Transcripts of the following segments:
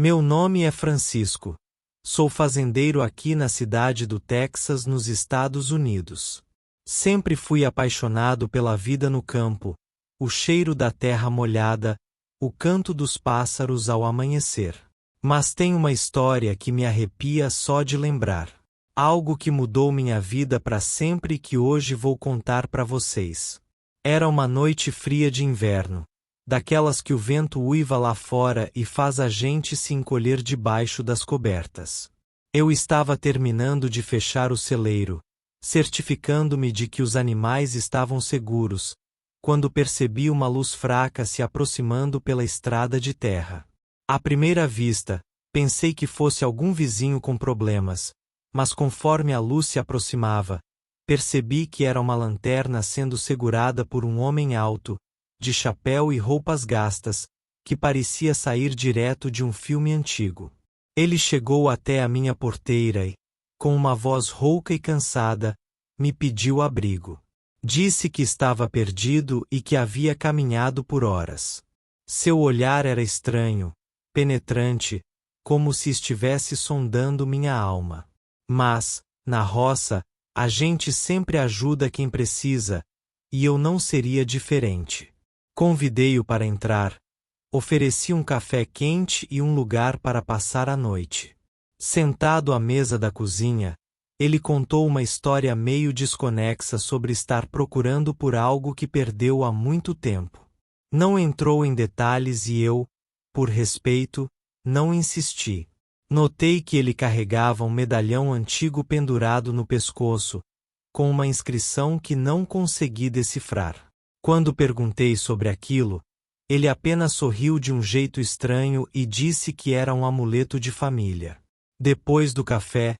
Meu nome é Francisco. Sou fazendeiro aqui na cidade do Texas, nos Estados Unidos. Sempre fui apaixonado pela vida no campo, o cheiro da terra molhada, o canto dos pássaros ao amanhecer. Mas tem uma história que me arrepia só de lembrar. Algo que mudou minha vida para sempre e que hoje vou contar para vocês. Era uma noite fria de inverno, daquelas que o vento uiva lá fora e faz a gente se encolher debaixo das cobertas. Eu estava terminando de fechar o celeiro, certificando-me de que os animais estavam seguros, quando percebi uma luz fraca se aproximando pela estrada de terra. À primeira vista, pensei que fosse algum vizinho com problemas, mas conforme a luz se aproximava, percebi que era uma lanterna sendo segurada por um homem alto, de chapéu e roupas gastas, que parecia sair direto de um filme antigo. Ele chegou até a minha porteira e, com uma voz rouca e cansada, me pediu abrigo. Disse que estava perdido e que havia caminhado por horas. Seu olhar era estranho, penetrante, como se estivesse sondando minha alma. Mas, na roça, a gente sempre ajuda quem precisa, e eu não seria diferente. Convidei-o para entrar, ofereci um café quente e um lugar para passar a noite. Sentado à mesa da cozinha, ele contou uma história meio desconexa sobre estar procurando por algo que perdeu há muito tempo. Não entrou em detalhes e eu, por respeito, não insisti. Notei que ele carregava um medalhão antigo pendurado no pescoço, com uma inscrição que não consegui decifrar. Quando perguntei sobre aquilo, ele apenas sorriu de um jeito estranho e disse que era um amuleto de família. Depois do café,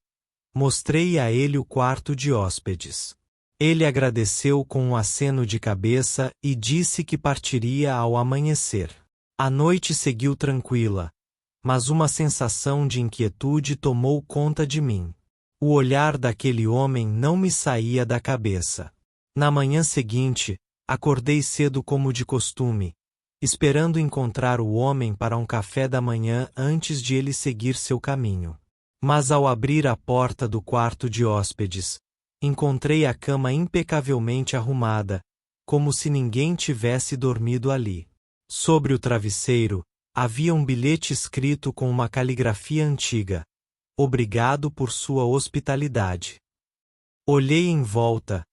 mostrei a ele o quarto de hóspedes. Ele agradeceu com um aceno de cabeça e disse que partiria ao amanhecer. A noite seguiu tranquila, mas uma sensação de inquietude tomou conta de mim. O olhar daquele homem não me saía da cabeça. Na manhã seguinte, acordei cedo como de costume, esperando encontrar o homem para um café da manhã antes de ele seguir seu caminho. Mas ao abrir a porta do quarto de hóspedes, encontrei a cama impecavelmente arrumada, como se ninguém tivesse dormido ali. Sobre o travesseiro, havia um bilhete escrito com uma caligrafia antiga: "Obrigado por sua hospitalidade." Olhei em volta,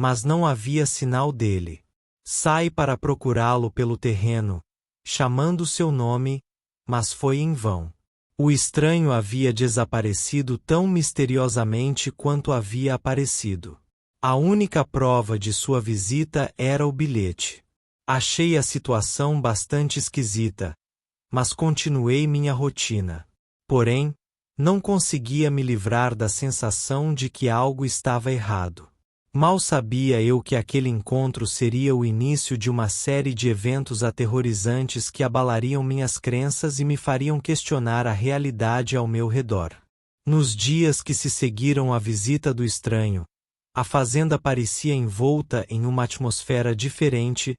mas não havia sinal dele. Saí para procurá-lo pelo terreno, chamando seu nome, mas foi em vão. O estranho havia desaparecido tão misteriosamente quanto havia aparecido. A única prova de sua visita era o bilhete. Achei a situação bastante esquisita, mas continuei minha rotina. Porém, não conseguia me livrar da sensação de que algo estava errado. Mal sabia eu que aquele encontro seria o início de uma série de eventos aterrorizantes que abalariam minhas crenças e me fariam questionar a realidade ao meu redor. Nos dias que se seguiram à visita do estranho, a fazenda parecia envolta em uma atmosfera diferente,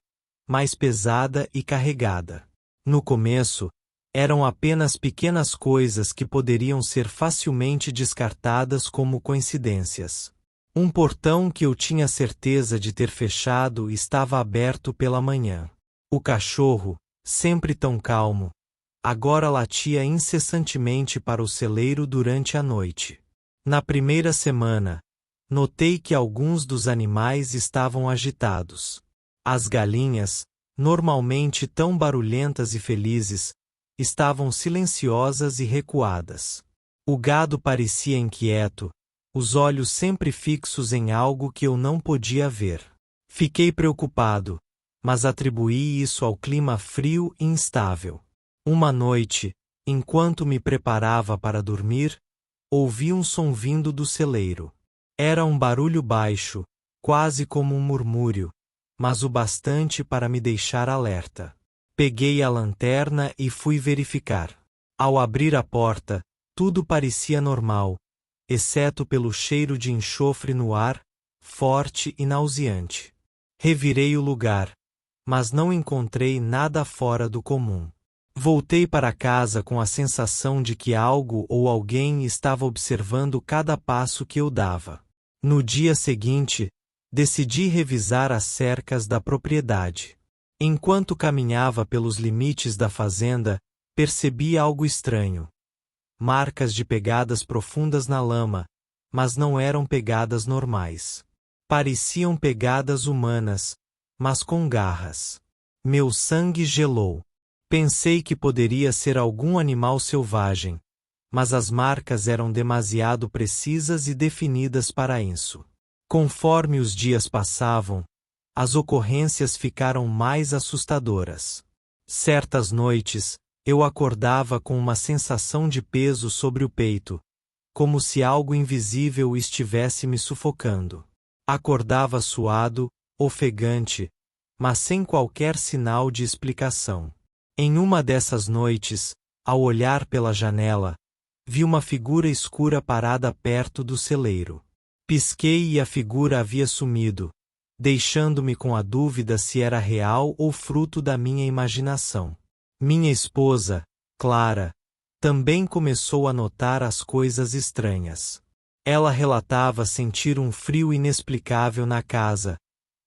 mais pesada e carregada. No começo, eram apenas pequenas coisas que poderiam ser facilmente descartadas como coincidências. Um portão que eu tinha certeza de ter fechado estava aberto pela manhã. O cachorro, sempre tão calmo, agora latia incessantemente para o celeiro durante a noite. Na primeira semana, notei que alguns dos animais estavam agitados. As galinhas, normalmente tão barulhentas e felizes, estavam silenciosas e recuadas. O gado parecia inquieto, os olhos sempre fixos em algo que eu não podia ver. Fiquei preocupado, mas atribuí isso ao clima frio e instável. Uma noite, enquanto me preparava para dormir, ouvi um som vindo do celeiro. Era um barulho baixo, quase como um murmúrio, mas o bastante para me deixar alerta. Peguei a lanterna e fui verificar. Ao abrir a porta, tudo parecia normal, exceto pelo cheiro de enxofre no ar, forte e nauseante. Revirei o lugar, mas não encontrei nada fora do comum. Voltei para casa com a sensação de que algo ou alguém estava observando cada passo que eu dava. No dia seguinte, decidi revisar as cercas da propriedade. Enquanto caminhava pelos limites da fazenda, percebi algo estranho. Marcas de pegadas profundas na lama, mas não eram pegadas normais. Pareciam pegadas humanas, mas com garras. Meu sangue gelou. Pensei que poderia ser algum animal selvagem, mas as marcas eram demasiado precisas e definidas para isso. Conforme os dias passavam, as ocorrências ficaram mais assustadoras. Certas noites, eu acordava com uma sensação de peso sobre o peito, como se algo invisível estivesse me sufocando. Acordava suado, ofegante, mas sem qualquer sinal de explicação. Em uma dessas noites, ao olhar pela janela, vi uma figura escura parada perto do celeiro. Pisquei e a figura havia sumido, deixando-me com a dúvida se era real ou fruto da minha imaginação. Minha esposa, Clara, também começou a notar as coisas estranhas. Ela relatava sentir um frio inexplicável na casa,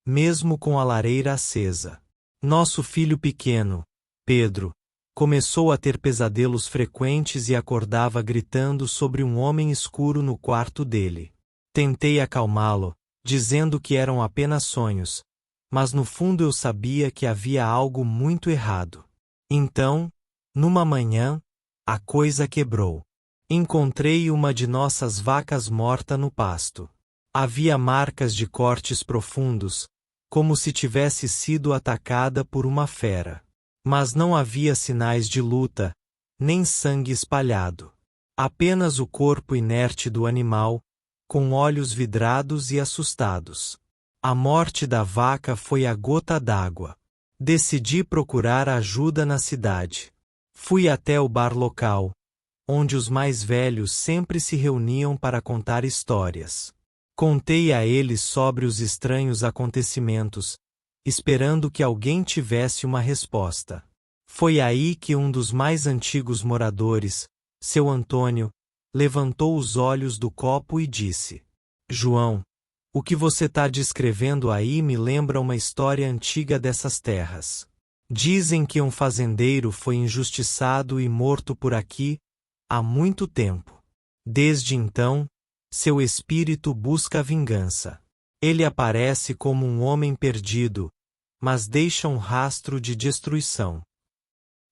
mesmo com a lareira acesa. Nosso filho pequeno, Pedro, começou a ter pesadelos frequentes e acordava gritando sobre um homem escuro no quarto dele. Tentei acalmá-lo, dizendo que eram apenas sonhos, mas no fundo eu sabia que havia algo muito errado. Então, numa manhã, a coisa quebrou. Encontrei uma de nossas vacas morta no pasto. Havia marcas de cortes profundos, como se tivesse sido atacada por uma fera. Mas não havia sinais de luta, nem sangue espalhado. Apenas o corpo inerte do animal, com olhos vidrados e assustados. A morte da vaca foi a gota d'água. Decidi procurar ajuda na cidade. Fui até o bar local, onde os mais velhos sempre se reuniam para contar histórias. Contei a eles sobre os estranhos acontecimentos, esperando que alguém tivesse uma resposta. Foi aí que um dos mais antigos moradores, seu Antônio, levantou os olhos do copo e disse: João, o que você está descrevendo aí me lembra uma história antiga dessas terras. Dizem que um fazendeiro foi injustiçado e morto por aqui, há muito tempo. Desde então, seu espírito busca a vingança. Ele aparece como um homem perdido, mas deixa um rastro de destruição.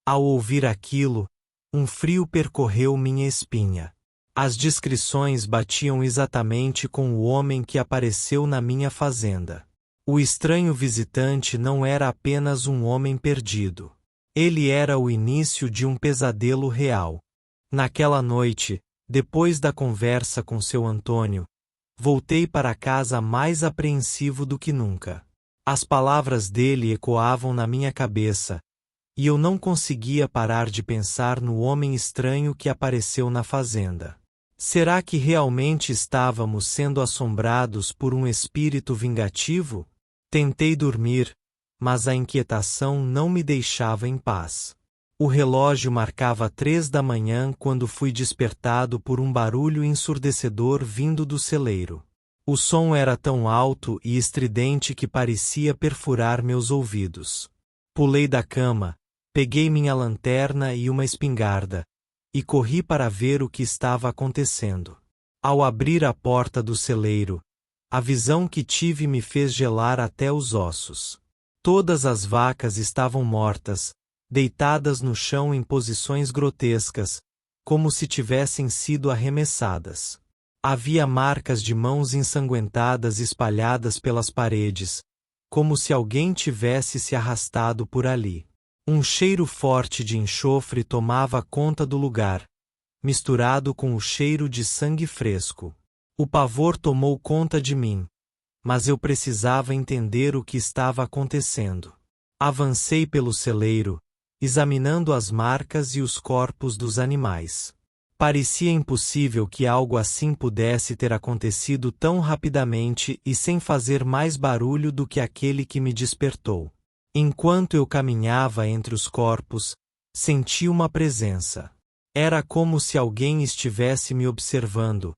Ao ouvir aquilo, um frio percorreu minha espinha. As descrições batiam exatamente com o homem que apareceu na minha fazenda. O estranho visitante não era apenas um homem perdido. Ele era o início de um pesadelo real. Naquela noite, depois da conversa com seu Antônio, voltei para casa mais apreensivo do que nunca. As palavras dele ecoavam na minha cabeça, e eu não conseguia parar de pensar no homem estranho que apareceu na fazenda. Será que realmente estávamos sendo assombrados por um espírito vingativo? Tentei dormir, mas a inquietação não me deixava em paz. O relógio marcava 3 da manhã quando fui despertado por um barulho ensurdecedor vindo do celeiro. O som era tão alto e estridente que parecia perfurar meus ouvidos. Pulei da cama, peguei minha lanterna e uma espingarda, e corri para ver o que estava acontecendo. Ao abrir a porta do celeiro, a visão que tive me fez gelar até os ossos. Todas as vacas estavam mortas, deitadas no chão em posições grotescas, como se tivessem sido arremessadas. Havia marcas de mãos ensanguentadas espalhadas pelas paredes, como se alguém tivesse se arrastado por ali. Um cheiro forte de enxofre tomava conta do lugar, misturado com o cheiro de sangue fresco. O pavor tomou conta de mim, mas eu precisava entender o que estava acontecendo. Avancei pelo celeiro, examinando as marcas e os corpos dos animais. Parecia impossível que algo assim pudesse ter acontecido tão rapidamente e sem fazer mais barulho do que aquele que me despertou. Enquanto eu caminhava entre os corpos, Senti uma presença. Era como se alguém estivesse me observando,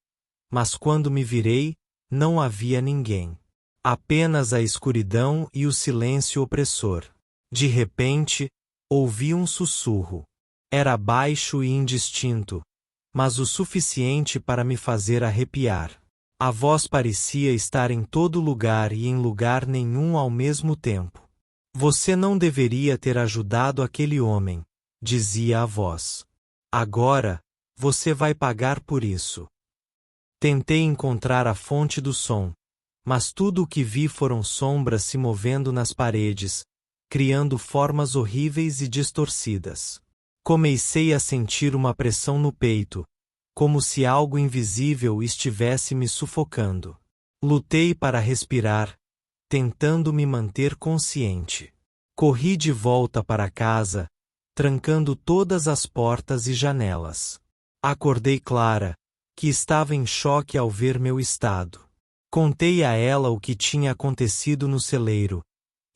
mas quando me virei, não havia ninguém. Apenas a escuridão e o silêncio opressor. De repente, ouvi um sussurro. Era baixo e indistinto, mas o suficiente para me fazer arrepiar. A voz parecia estar em todo lugar e em lugar nenhum ao mesmo tempo. Você não deveria ter ajudado aquele homem, dizia a voz. Agora, você vai pagar por isso. Tentei encontrar a fonte do som, mas tudo o que vi foram sombras se movendo nas paredes, criando formas horríveis e distorcidas. Comecei a sentir uma pressão no peito, como se algo invisível estivesse me sufocando. Lutei para respirar, tentando me manter consciente. Corri de volta para casa, trancando todas as portas e janelas. Acordei Clara, que estava em choque ao ver meu estado. Contei a ela o que tinha acontecido no celeiro,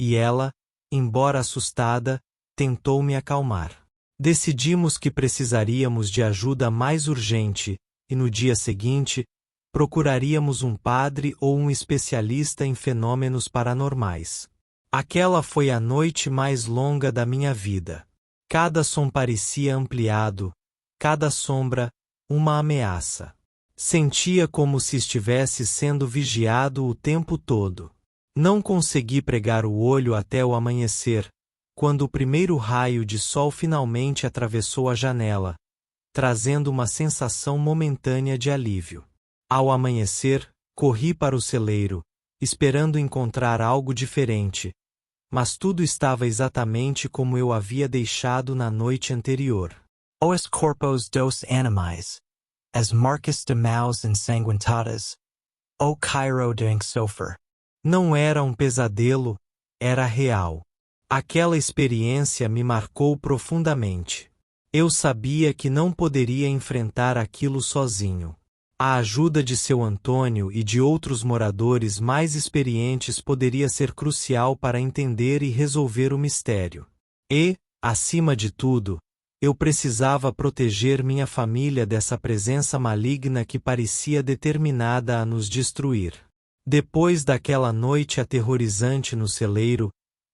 e ela, embora assustada, tentou me acalmar. Decidimos que precisaríamos de ajuda mais urgente, e no dia seguinte, procuraríamos um padre ou um especialista em fenômenos paranormais. Aquela foi a noite mais longa da minha vida. Cada som parecia ampliado, cada sombra, uma ameaça. Sentia como se estivesse sendo vigiado o tempo todo. Não consegui pregar o olho até o amanhecer, quando o primeiro raio de sol finalmente atravessou a janela, trazendo uma sensação momentânea de alívio. Ao amanhecer, corri para o celeiro, esperando encontrar algo diferente, mas tudo estava exatamente como eu havia deixado na noite anterior. Os corpos dos animais, as marcas de mãos ensanguentadas, o Cairo de enxofre. Não era um pesadelo, era real. Aquela experiência me marcou profundamente. Eu sabia que não poderia enfrentar aquilo sozinho. A ajuda de seu Antônio e de outros moradores mais experientes poderia ser crucial para entender e resolver o mistério. E, acima de tudo, eu precisava proteger minha família dessa presença maligna que parecia determinada a nos destruir. Depois daquela noite aterrorizante no celeiro,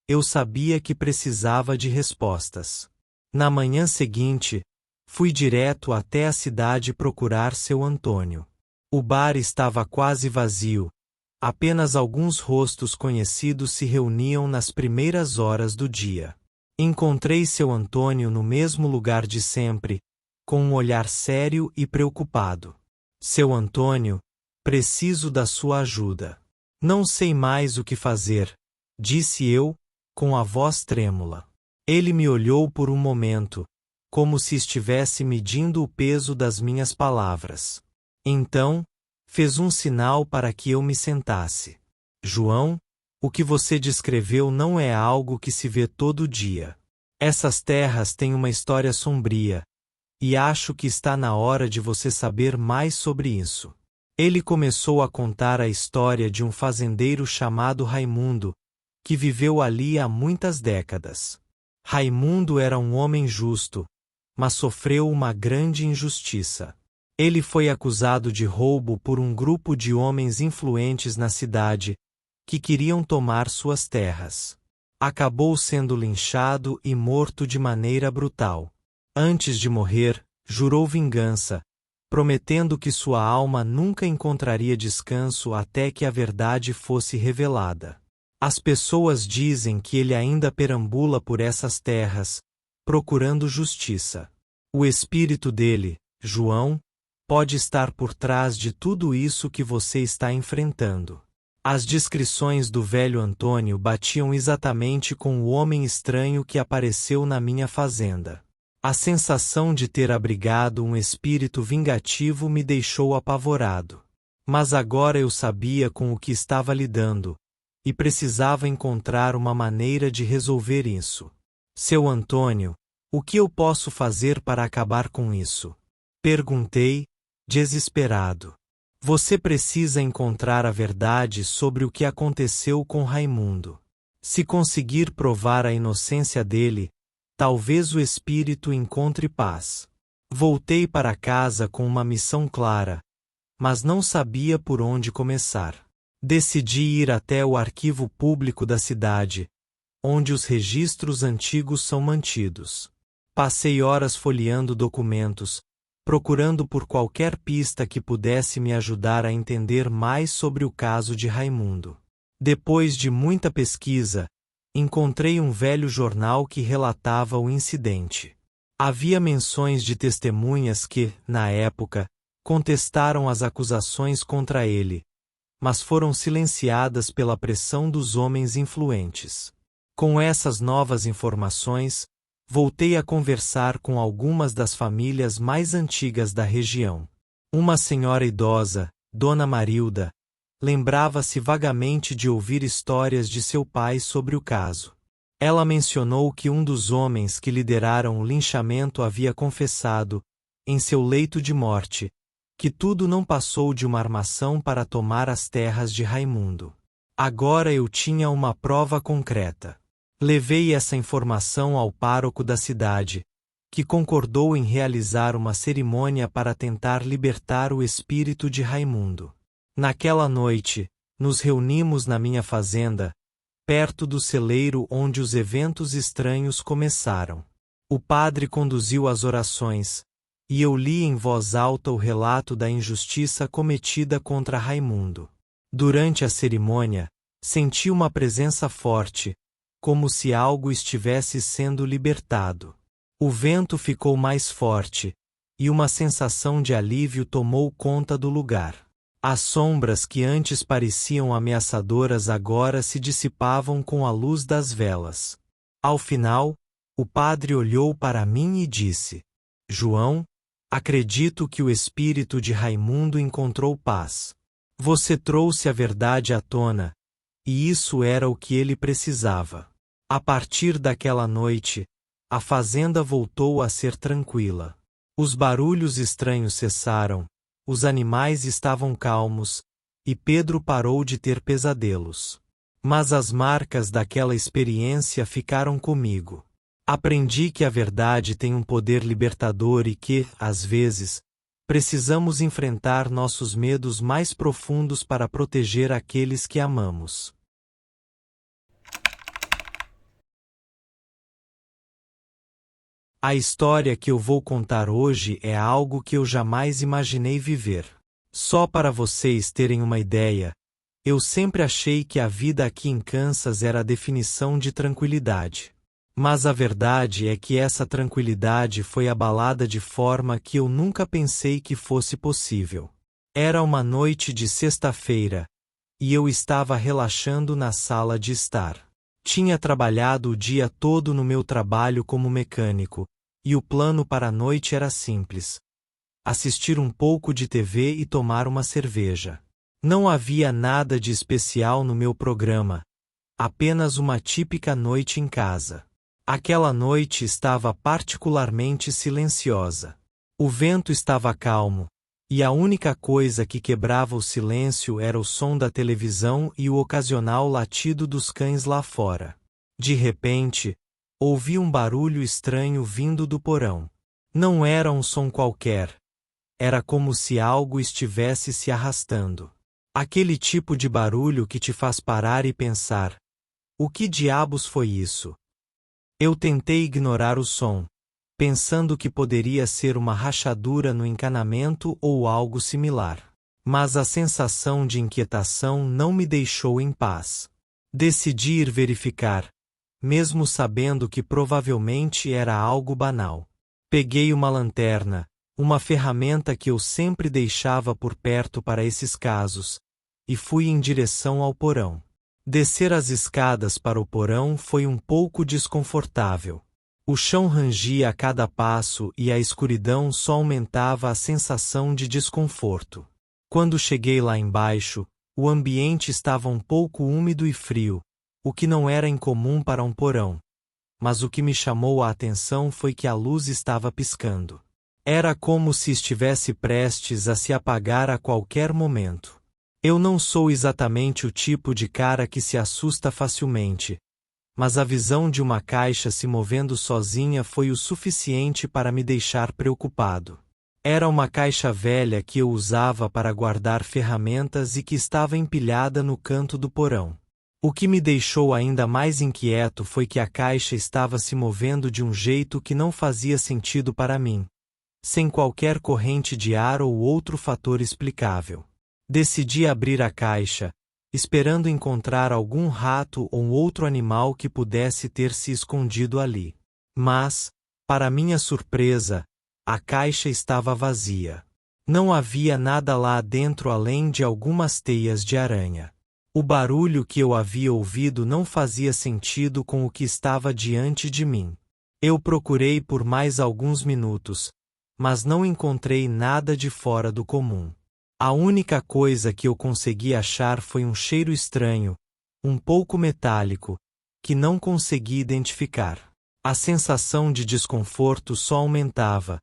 eu sabia que precisava de respostas. Na manhã seguinte, fui direto até a cidade procurar seu Antônio. O bar estava quase vazio. Apenas alguns rostos conhecidos se reuniam nas primeiras horas do dia. Encontrei seu Antônio no mesmo lugar de sempre, com um olhar sério e preocupado. Seu Antônio, preciso da sua ajuda. Não sei mais o que fazer, disse eu, com a voz trêmula. Ele me olhou por um momento, como se estivesse medindo o peso das minhas palavras. Então, fez um sinal para que eu me sentasse. João, o que você descreveu não é algo que se vê todo dia. Essas terras têm uma história sombria, e acho que está na hora de você saber mais sobre isso. Ele começou a contar a história de um fazendeiro chamado Raimundo, que viveu ali há muitas décadas. Raimundo era um homem justo, mas sofreu uma grande injustiça. Ele foi acusado de roubo por um grupo de homens influentes na cidade, que queriam tomar suas terras. Acabou sendo linchado e morto de maneira brutal. Antes de morrer, jurou vingança, prometendo que sua alma nunca encontraria descanso até que a verdade fosse revelada. As pessoas dizem que ele ainda perambula por essas terras, procurando justiça. O espírito dele, João, pode estar por trás de tudo isso que você está enfrentando. As descrições do velho Antônio batiam exatamente com o homem estranho que apareceu na minha fazenda. A sensação de ter abrigado um espírito vingativo me deixou apavorado. Mas agora eu sabia com o que estava lidando, e precisava encontrar uma maneira de resolver isso. Seu Antônio, o que eu posso fazer para acabar com isso? Perguntei, desesperado. Você precisa encontrar a verdade sobre o que aconteceu com Raimundo. Se conseguir provar a inocência dele, Talvez o espírito encontre paz. Voltei para casa com uma missão clara, mas não sabia por onde começar. Decidi ir até o arquivo público da cidade, onde os registros antigos são mantidos. Passei horas folheando documentos, procurando por qualquer pista que pudesse me ajudar a entender mais sobre o caso de Raimundo. Depois de muita pesquisa, encontrei um velho jornal que relatava o incidente. Havia menções de testemunhas que, na época, contestaram as acusações contra ele, mas foram silenciadas pela pressão dos homens influentes. Com essas novas informações, voltei a conversar com algumas das famílias mais antigas da região. Uma senhora idosa, Dona Marilda, lembrava-se vagamente de ouvir histórias de seu pai sobre o caso. Ela mencionou que um dos homens que lideraram o linchamento havia confessado, em seu leito de morte, que tudo não passou de uma armação para tomar as terras de Raimundo. Agora eu tinha uma prova concreta. Levei essa informação ao pároco da cidade, que concordou em realizar uma cerimônia para tentar libertar o espírito de Raimundo. Naquela noite, nos reunimos na minha fazenda, perto do celeiro onde os eventos estranhos começaram. O padre conduziu as orações, e eu li em voz alta o relato da injustiça cometida contra Raimundo. Durante a cerimônia, senti uma presença forte, como se algo estivesse sendo libertado. O vento ficou mais forte, e uma sensação de alívio tomou conta do lugar. As sombras que antes pareciam ameaçadoras agora se dissipavam com a luz das velas. Ao final, o padre olhou para mim e disse: João, acredito que o espírito de Raimundo encontrou paz. Você trouxe a verdade à tona, e isso era o que ele precisava. A partir daquela noite, a fazenda voltou a ser tranquila. Os barulhos estranhos cessaram, os animais estavam calmos, e Pedro parou de ter pesadelos. Mas as marcas daquela experiência ficaram comigo. Aprendi que a verdade tem um poder libertador e que, às vezes, precisamos enfrentar nossos medos mais profundos para proteger aqueles que amamos. A história que eu vou contar hoje é algo que eu jamais imaginei viver. Só para vocês terem uma ideia, eu sempre achei que a vida aqui em Kansas era a definição de tranquilidade. Mas a verdade é que essa tranquilidade foi abalada de forma que eu nunca pensei que fosse possível. Era uma noite de sexta-feira, e eu estava relaxando na sala de estar. Tinha trabalhado o dia todo no meu trabalho como mecânico, e o plano para a noite era simples: assistir um pouco de TV e tomar uma cerveja. Não havia nada de especial no meu programa, apenas uma típica noite em casa. Aquela noite estava particularmente silenciosa. O vento estava calmo, e a única coisa que quebrava o silêncio era o som da televisão e o ocasional latido dos cães lá fora. De repente, ouvi um barulho estranho vindo do porão. Não era um som qualquer. Era como se algo estivesse se arrastando. Aquele tipo de barulho que te faz parar e pensar: o que diabos foi isso? Eu tentei ignorar o som, pensando que poderia ser uma rachadura no encanamento ou algo similar. Mas a sensação de inquietação não me deixou em paz. Decidi ir verificar, mesmo sabendo que provavelmente era algo banal. Peguei uma lanterna, uma ferramenta que eu sempre deixava por perto para esses casos, e fui em direção ao porão. Descer as escadas para o porão foi um pouco desconfortável. O chão rangia a cada passo e a escuridão só aumentava a sensação de desconforto. Quando cheguei lá embaixo, o ambiente estava um pouco úmido e frio, o que não era incomum para um porão. Mas o que me chamou a atenção foi que a luz estava piscando. Era como se estivesse prestes a se apagar a qualquer momento. Eu não sou exatamente o tipo de cara que se assusta facilmente, mas a visão de uma caixa se movendo sozinha foi o suficiente para me deixar preocupado. Era uma caixa velha que eu usava para guardar ferramentas e que estava empilhada no canto do porão. O que me deixou ainda mais inquieto foi que a caixa estava se movendo de um jeito que não fazia sentido para mim, sem qualquer corrente de ar ou outro fator explicável. Decidi abrir a caixa, esperando encontrar algum rato ou outro animal que pudesse ter se escondido ali. Mas, para minha surpresa, a caixa estava vazia. Não havia nada lá dentro além de algumas teias de aranha. O barulho que eu havia ouvido não fazia sentido com o que estava diante de mim. Eu procurei por mais alguns minutos, mas não encontrei nada de fora do comum. A única coisa que eu consegui achar foi um cheiro estranho, um pouco metálico, que não consegui identificar. A sensação de desconforto só aumentava,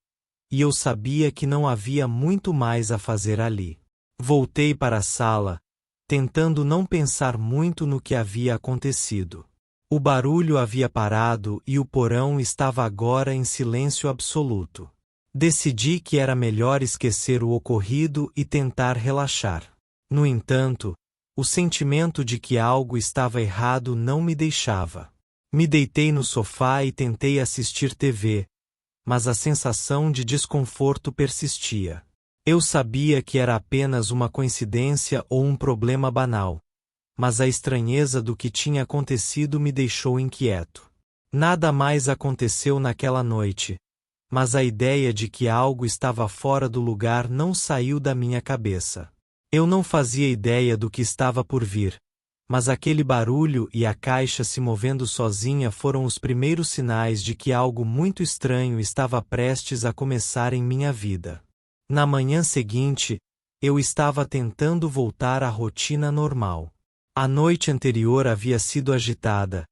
e eu sabia que não havia muito mais a fazer ali. Voltei para a sala, tentando não pensar muito no que havia acontecido. O barulho havia parado e o porão estava agora em silêncio absoluto. Decidi que era melhor esquecer o ocorrido e tentar relaxar. No entanto, o sentimento de que algo estava errado não me deixava. Me deitei no sofá e tentei assistir TV, mas a sensação de desconforto persistia. Eu sabia que era apenas uma coincidência ou um problema banal, mas a estranheza do que tinha acontecido me deixou inquieto. Nada mais aconteceu naquela noite, mas a ideia de que algo estava fora do lugar não saiu da minha cabeça. Eu não fazia ideia do que estava por vir, mas aquele barulho e a caixa se movendo sozinha foram os primeiros sinais de que algo muito estranho estava prestes a começar em minha vida. Na manhã seguinte, eu estava tentando voltar à rotina normal. A noite anterior havia sido agitada,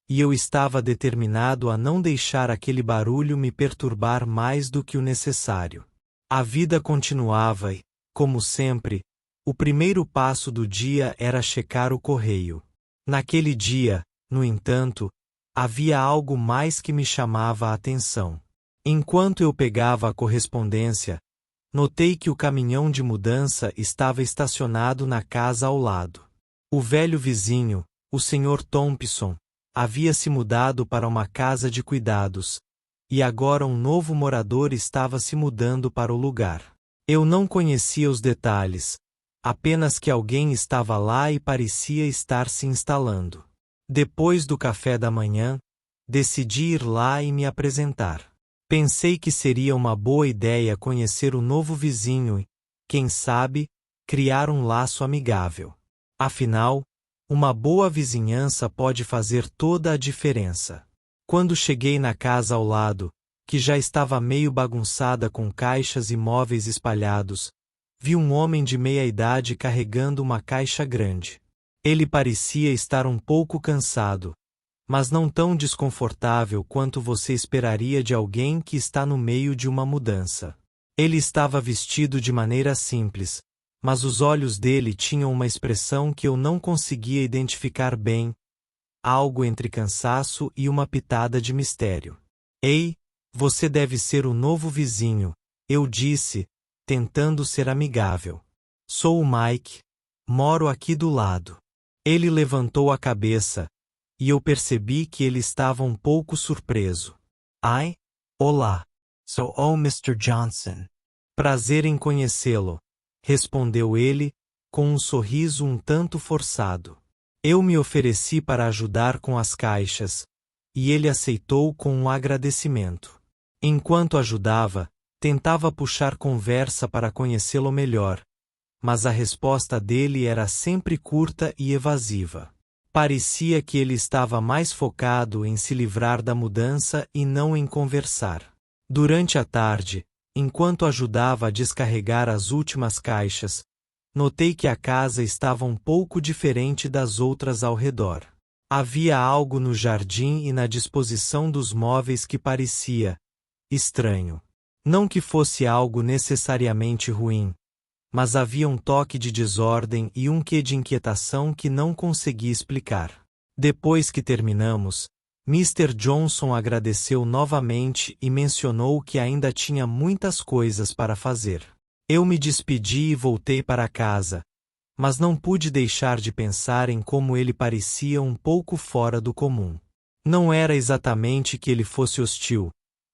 e eu estava determinado a não deixar aquele barulho me perturbar mais do que o necessário. A vida continuava e, como sempre, o primeiro passo do dia era checar o correio. Naquele dia, no entanto, havia algo mais que me chamava a atenção. Enquanto eu pegava a correspondência, notei que o caminhão de mudança estava estacionado na casa ao lado. O velho vizinho, o Sr. Thompson, havia se mudado para uma casa de cuidados, e agora um novo morador estava se mudando para o lugar. Eu não conhecia os detalhes, apenas que alguém estava lá e parecia estar se instalando. Depois do café da manhã, decidi ir lá e me apresentar. Pensei que seria uma boa ideia conhecer o novo vizinho e, quem sabe, criar um laço amigável. Afinal, uma boa vizinhança pode fazer toda a diferença. Quando cheguei na casa ao lado, que já estava meio bagunçada com caixas e móveis espalhados, vi um homem de meia-idade carregando uma caixa grande. Ele parecia estar um pouco cansado, mas não tão desconfortável quanto você esperaria de alguém que está no meio de uma mudança. Ele estava vestido de maneira simples, mas os olhos dele tinham uma expressão que eu não conseguia identificar bem, algo entre cansaço e uma pitada de mistério. Ei, você deve ser o novo vizinho, eu disse, tentando ser amigável. Sou o Mike, moro aqui do lado. Ele levantou a cabeça, e eu percebi que ele estava um pouco surpreso. Ai, olá. Sou o Mr. Johnson. Prazer em conhecê-lo, respondeu ele, com um sorriso um tanto forçado. Eu me ofereci para ajudar com as caixas, e ele aceitou com um agradecimento. Enquanto ajudava, tentava puxar conversa para conhecê-lo melhor, mas a resposta dele era sempre curta e evasiva. Parecia que ele estava mais focado em se livrar da mudança e não em conversar. Durante a tarde, enquanto ajudava a descarregar as últimas caixas, notei que a casa estava um pouco diferente das outras ao redor. Havia algo no jardim e na disposição dos móveis que parecia estranho. Não que fosse algo necessariamente ruim, mas havia um toque de desordem e um quê de inquietação que não consegui explicar. Depois que terminamos, Mr. Johnson agradeceu novamente e mencionou que ainda tinha muitas coisas para fazer. Eu me despedi e voltei para casa, mas não pude deixar de pensar em como ele parecia um pouco fora do comum. Não era exatamente que ele fosse hostil,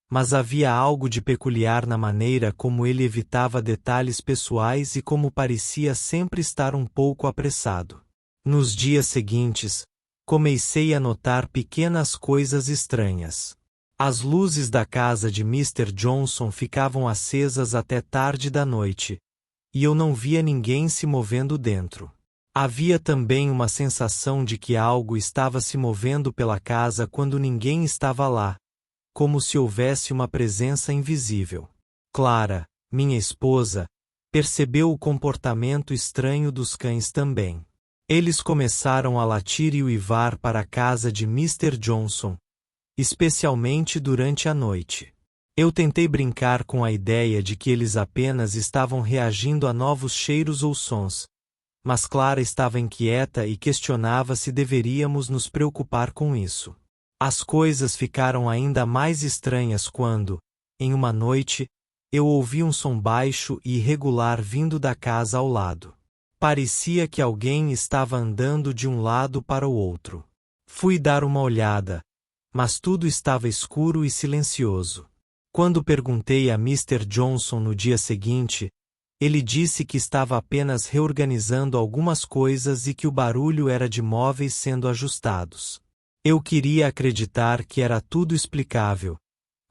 mas havia algo de peculiar na maneira como ele evitava detalhes pessoais e como parecia sempre estar um pouco apressado. Nos dias seguintes, comecei a notar pequenas coisas estranhas. As luzes da casa de Mr. Johnson ficavam acesas até tarde da noite, e eu não via ninguém se movendo dentro. Havia também uma sensação de que algo estava se movendo pela casa quando ninguém estava lá, como se houvesse uma presença invisível. Clara, minha esposa, percebeu o comportamento estranho dos cães também. Eles começaram a latir e uivar para a casa de Mr. Johnson, especialmente durante a noite. Eu tentei brincar com a ideia de que eles apenas estavam reagindo a novos cheiros ou sons, mas Clara estava inquieta e questionava se deveríamos nos preocupar com isso. As coisas ficaram ainda mais estranhas quando, em uma noite, eu ouvi um som baixo e irregular vindo da casa ao lado. Parecia que alguém estava andando de um lado para o outro. Fui dar uma olhada, mas tudo estava escuro e silencioso. Quando perguntei a Mr. Johnson no dia seguinte, ele disse que estava apenas reorganizando algumas coisas e que o barulho era de móveis sendo ajustados. Eu queria acreditar que era tudo explicável,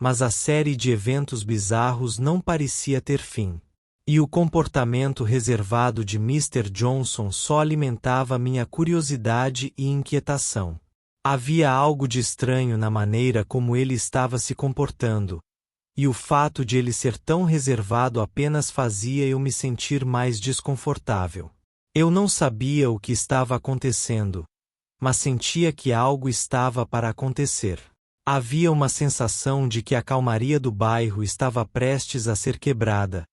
mas a série de eventos bizarros não parecia ter fim. E o comportamento reservado de Mr. Johnson só alimentava minha curiosidade e inquietação. Havia algo de estranho na maneira como ele estava se comportando, e o fato de ele ser tão reservado apenas fazia eu me sentir mais desconfortável. Eu não sabia o que estava acontecendo, mas sentia que algo estava para acontecer. Havia uma sensação de que a calmaria do bairro estava prestes a ser quebrada,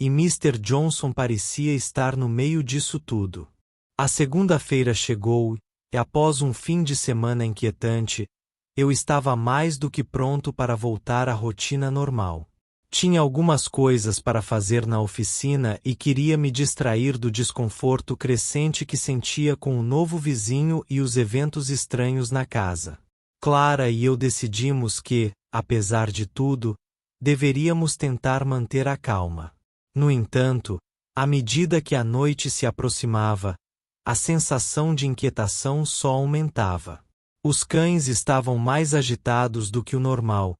e Mr. Johnson parecia estar no meio disso tudo. A segunda-feira chegou, e após um fim de semana inquietante, eu estava mais do que pronto para voltar à rotina normal. Tinha algumas coisas para fazer na oficina e queria me distrair do desconforto crescente que sentia com o novo vizinho e os eventos estranhos na casa. Clara e eu decidimos que, apesar de tudo, deveríamos tentar manter a calma. No entanto, à medida que a noite se aproximava, a sensação de inquietação só aumentava. Os cães estavam mais agitados do que o normal,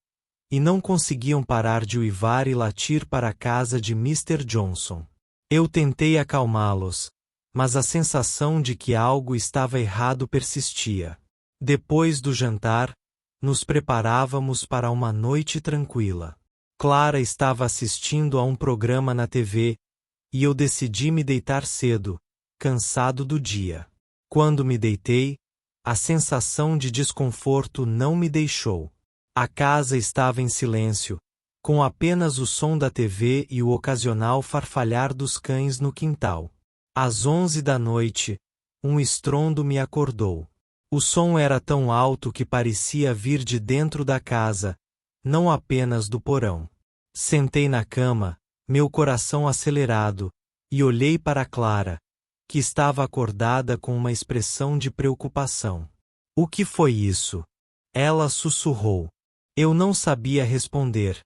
e não conseguiam parar de uivar e latir para a casa de Mr. Johnson. Eu tentei acalmá-los, mas a sensação de que algo estava errado persistia. Depois do jantar, nos preparávamos para uma noite tranquila. Clara estava assistindo a um programa na TV, e eu decidi me deitar cedo, cansado do dia. Quando me deitei, a sensação de desconforto não me deixou. A casa estava em silêncio, com apenas o som da TV e o ocasional farfalhar dos cães no quintal. Às 11 da noite, um estrondo me acordou. O som era tão alto que parecia vir de dentro da casa, não apenas do porão. Sentei na cama, meu coração acelerado, e olhei para Clara, que estava acordada com uma expressão de preocupação. O que foi isso? Ela sussurrou. Eu não sabia responder.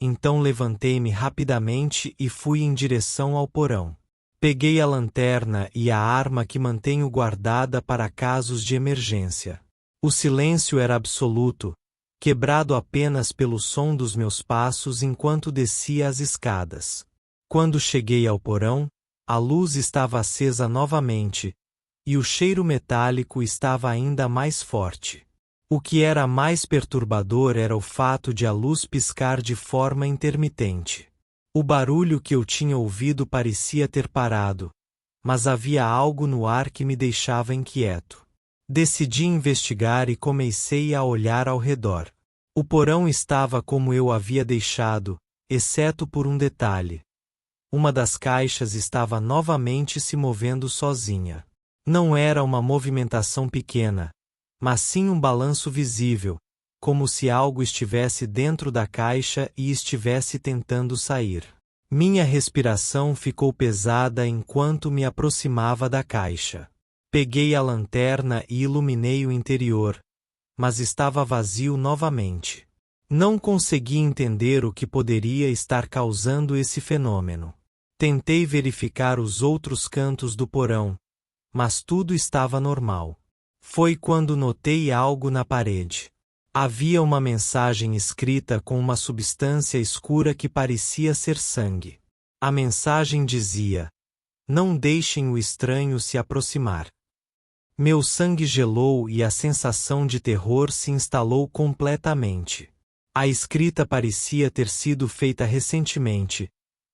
Então levantei-me rapidamente e fui em direção ao porão. Peguei a lanterna e a arma que mantenho guardada para casos de emergência. O silêncio era absoluto, quebrado apenas pelo som dos meus passos enquanto descia as escadas. Quando cheguei ao porão, a luz estava acesa novamente, e o cheiro metálico estava ainda mais forte. O que era mais perturbador era o fato de a luz piscar de forma intermitente. O barulho que eu tinha ouvido parecia ter parado, mas havia algo no ar que me deixava inquieto. Decidi investigar e comecei a olhar ao redor. O porão estava como eu havia deixado, exceto por um detalhe. Uma das caixas estava novamente se movendo sozinha. Não era uma movimentação pequena, mas sim um balanço visível, como se algo estivesse dentro da caixa e estivesse tentando sair. Minha respiração ficou pesada enquanto me aproximava da caixa. Peguei a lanterna e iluminei o interior, mas estava vazio novamente. Não consegui entender o que poderia estar causando esse fenômeno. Tentei verificar os outros cantos do porão, mas tudo estava normal. Foi quando notei algo na parede. Havia uma mensagem escrita com uma substância escura que parecia ser sangue. A mensagem dizia: "Não deixem o estranho se aproximar." Meu sangue gelou e a sensação de terror se instalou completamente. A escrita parecia ter sido feita recentemente,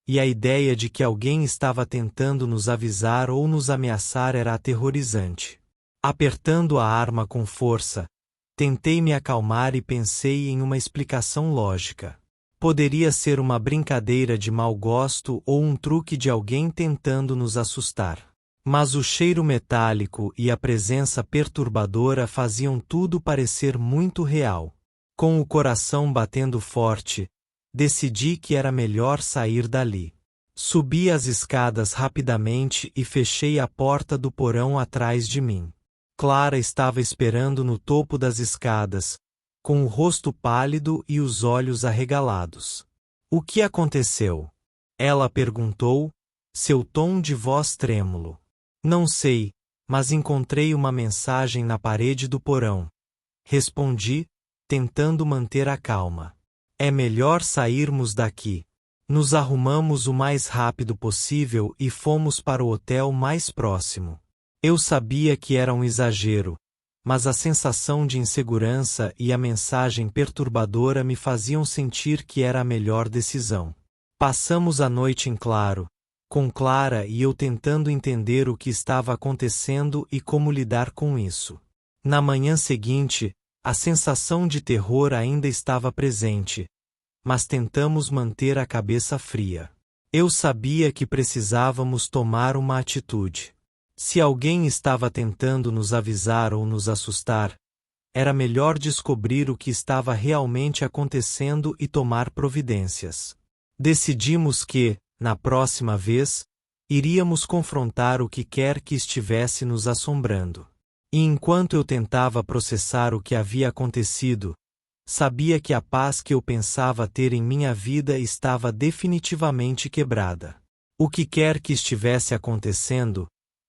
e a ideia de que alguém estava tentando nos avisar ou nos ameaçar era aterrorizante. Apertando a arma com força, tentei me acalmar e pensei em uma explicação lógica. Poderia ser uma brincadeira de mau gosto ou um truque de alguém tentando nos assustar. Mas o cheiro metálico e a presença perturbadora faziam tudo parecer muito real. Com o coração batendo forte, decidi que era melhor sair dali. Subi as escadas rapidamente e fechei a porta do porão atrás de mim. Clara estava esperando no topo das escadas, com o rosto pálido e os olhos arregalados. "O que aconteceu?" ela perguntou, seu tom de voz trêmulo. "Não sei, mas encontrei uma mensagem na parede do porão." Respondi, tentando manter a calma. "É melhor sairmos daqui." Nos arrumamos o mais rápido possível e fomos para o hotel mais próximo. Eu sabia que era um exagero, mas a sensação de insegurança e a mensagem perturbadora me faziam sentir que era a melhor decisão. Passamos a noite em claro, com Clara e eu tentando entender o que estava acontecendo e como lidar com isso. Na manhã seguinte, a sensação de terror ainda estava presente, mas tentamos manter a cabeça fria. Eu sabia que precisávamos tomar uma atitude. Se alguém estava tentando nos avisar ou nos assustar, era melhor descobrir o que estava realmente acontecendo e tomar providências. Decidimos que, na próxima vez, iríamos confrontar o que quer que estivesse nos assombrando. E enquanto eu tentava processar o que havia acontecido, sabia que a paz que eu pensava ter em minha vida estava definitivamente quebrada. O que quer que estivesse acontecendo,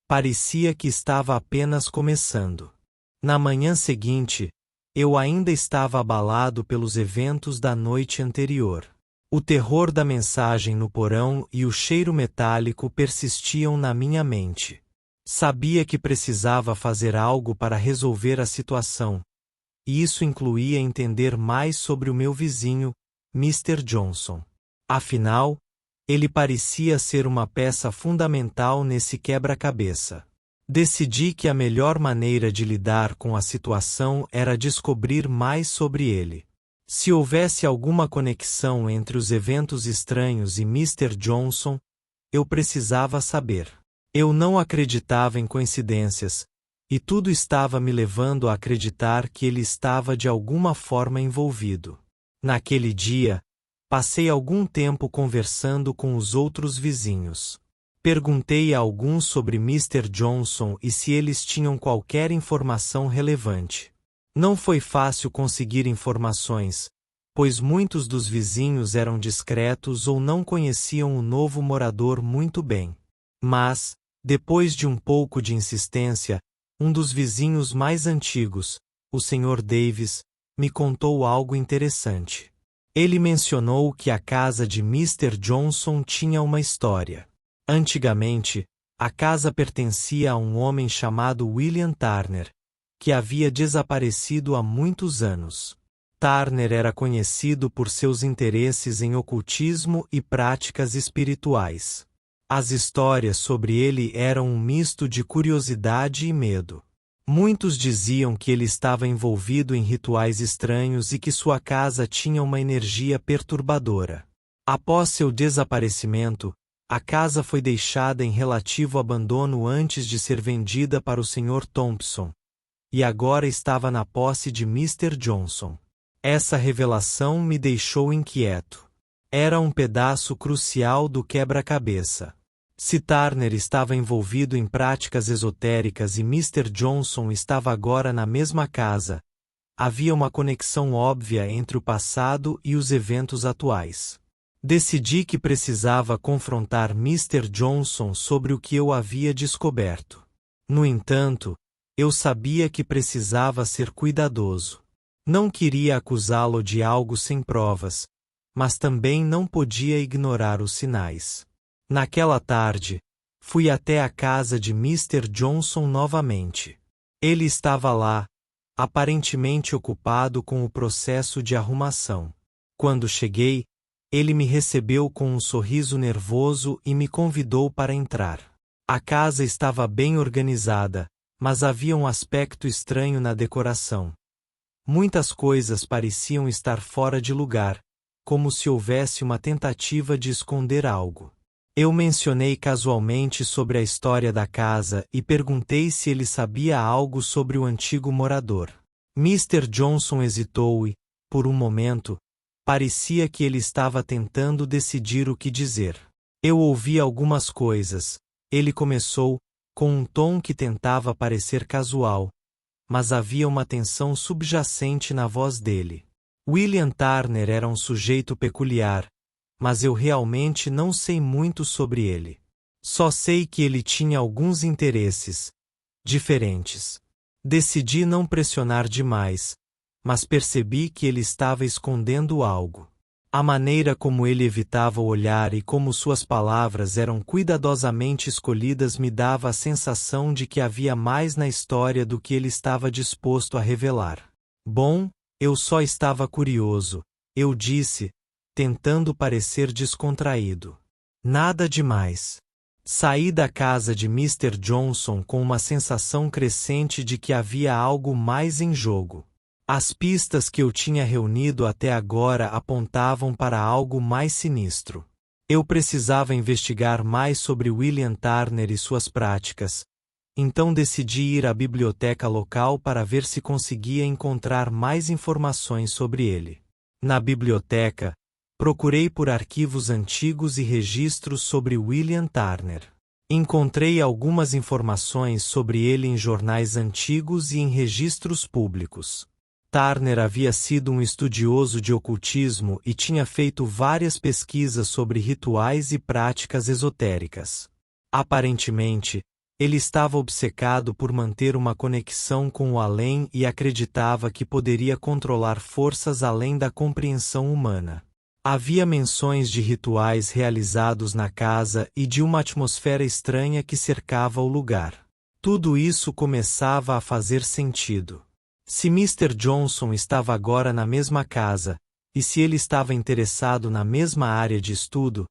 parecia que estava apenas começando. Na manhã seguinte, eu ainda estava abalado pelos eventos da noite anterior. O terror da mensagem no porão e o cheiro metálico persistiam na minha mente. Sabia que precisava fazer algo para resolver a situação, e isso incluía entender mais sobre o meu vizinho, Mr. Johnson. Afinal, ele parecia ser uma peça fundamental nesse quebra-cabeça. Decidi que a melhor maneira de lidar com a situação era descobrir mais sobre ele. Se houvesse alguma conexão entre os eventos estranhos e Mr. Johnson, eu precisava saber. Eu não acreditava em coincidências, e tudo estava me levando a acreditar que ele estava de alguma forma envolvido. Naquele dia, passei algum tempo conversando com os outros vizinhos. Perguntei a alguns sobre Mr. Johnson e se eles tinham qualquer informação relevante. Não foi fácil conseguir informações, pois muitos dos vizinhos eram discretos ou não conheciam o novo morador muito bem. Mas, depois de um pouco de insistência, um dos vizinhos mais antigos, o Sr. Davis, me contou algo interessante. Ele mencionou que a casa de Mr. Johnson tinha uma história. Antigamente, a casa pertencia a um homem chamado William Turner, que havia desaparecido há muitos anos. Turner era conhecido por seus interesses em ocultismo e práticas espirituais. As histórias sobre ele eram um misto de curiosidade e medo. Muitos diziam que ele estava envolvido em rituais estranhos e que sua casa tinha uma energia perturbadora. Após seu desaparecimento, a casa foi deixada em relativo abandono antes de ser vendida para o Sr. Thompson, e agora estava na posse de Mr. Johnson. Essa revelação me deixou inquieto. Era um pedaço crucial do quebra-cabeça. Se Turner estava envolvido em práticas esotéricas e Mr. Johnson estava agora na mesma casa, havia uma conexão óbvia entre o passado e os eventos atuais. Decidi que precisava confrontar Mr. Johnson sobre o que eu havia descoberto. No entanto, eu sabia que precisava ser cuidadoso. Não queria acusá-lo de algo sem provas, mas também não podia ignorar os sinais. Naquela tarde, fui até a casa de Mr. Johnson novamente. Ele estava lá, aparentemente ocupado com o processo de arrumação. Quando cheguei, ele me recebeu com um sorriso nervoso e me convidou para entrar. A casa estava bem organizada, mas havia um aspecto estranho na decoração. Muitas coisas pareciam estar fora de lugar, como se houvesse uma tentativa de esconder algo. Eu mencionei casualmente sobre a história da casa e perguntei se ele sabia algo sobre o antigo morador. Mr. Johnson hesitou e, por um momento, parecia que ele estava tentando decidir o que dizer. Eu ouvi algumas coisas, ele começou, com um tom que tentava parecer casual, mas havia uma tensão subjacente na voz dele. William Turner era um sujeito peculiar, mas eu realmente não sei muito sobre ele. Só sei que ele tinha alguns interesses diferentes. Decidi não pressionar demais, mas percebi que ele estava escondendo algo. A maneira como ele evitava o olhar e como suas palavras eram cuidadosamente escolhidas me dava a sensação de que havia mais na história do que ele estava disposto a revelar. Bom, eu só estava curioso, eu disse, tentando parecer descontraído. Nada demais. Saí da casa de Mr. Johnson com uma sensação crescente de que havia algo mais em jogo. As pistas que eu tinha reunido até agora apontavam para algo mais sinistro. Eu precisava investigar mais sobre William Turner e suas práticas, então decidi ir à biblioteca local para ver se conseguia encontrar mais informações sobre ele. Na biblioteca, procurei por arquivos antigos e registros sobre William Turner. Encontrei algumas informações sobre ele em jornais antigos e em registros públicos. Turner havia sido um estudioso de ocultismo e tinha feito várias pesquisas sobre rituais e práticas esotéricas. Aparentemente, ele estava obcecado por manter uma conexão com o além e acreditava que poderia controlar forças além da compreensão humana. Havia menções de rituais realizados na casa e de uma atmosfera estranha que cercava o lugar. Tudo isso começava a fazer sentido. Se Mr. Johnson estava agora na mesma casa, e se ele estava interessado na mesma área de estudo,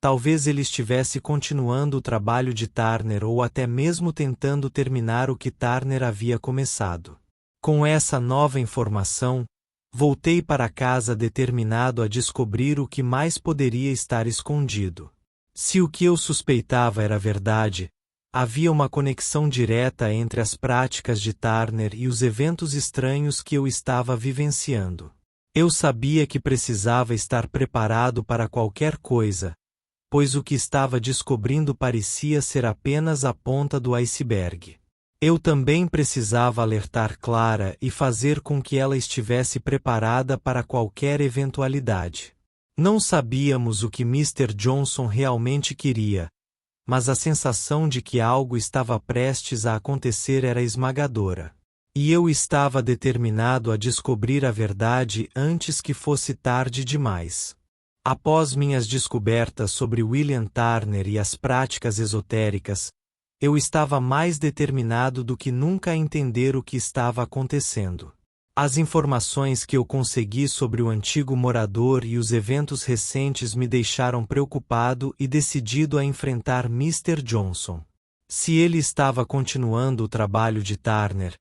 talvez ele estivesse continuando o trabalho de Turner ou até mesmo tentando terminar o que Turner havia começado. Com essa nova informação, voltei para casa determinado a descobrir o que mais poderia estar escondido. Se o que eu suspeitava era verdade, havia uma conexão direta entre as práticas de Turner e os eventos estranhos que eu estava vivenciando. Eu sabia que precisava estar preparado para qualquer coisa, pois o que estava descobrindo parecia ser apenas a ponta do iceberg. Eu também precisava alertar Clara e fazer com que ela estivesse preparada para qualquer eventualidade. Não sabíamos o que Mr. Johnson realmente queria, mas a sensação de que algo estava prestes a acontecer era esmagadora. E eu estava determinado a descobrir a verdade antes que fosse tarde demais. Após minhas descobertas sobre William Turner e as práticas esotéricas, eu estava mais determinado do que nunca a entender o que estava acontecendo. As informações que eu consegui sobre o antigo morador e os eventos recentes me deixaram preocupado e decidido a enfrentar Mr. Johnson. Se ele estava continuando o trabalho de Turner,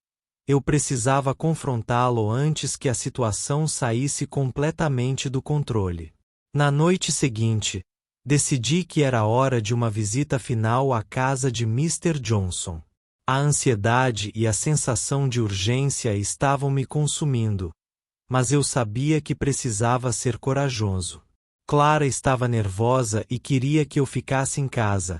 eu precisava confrontá-lo antes que a situação saísse completamente do controle. Na noite seguinte, decidi que era hora de uma visita final à casa de Mr. Johnson. A ansiedade e a sensação de urgência estavam me consumindo, mas eu sabia que precisava ser corajoso. Clara estava nervosa e queria que eu ficasse em casa,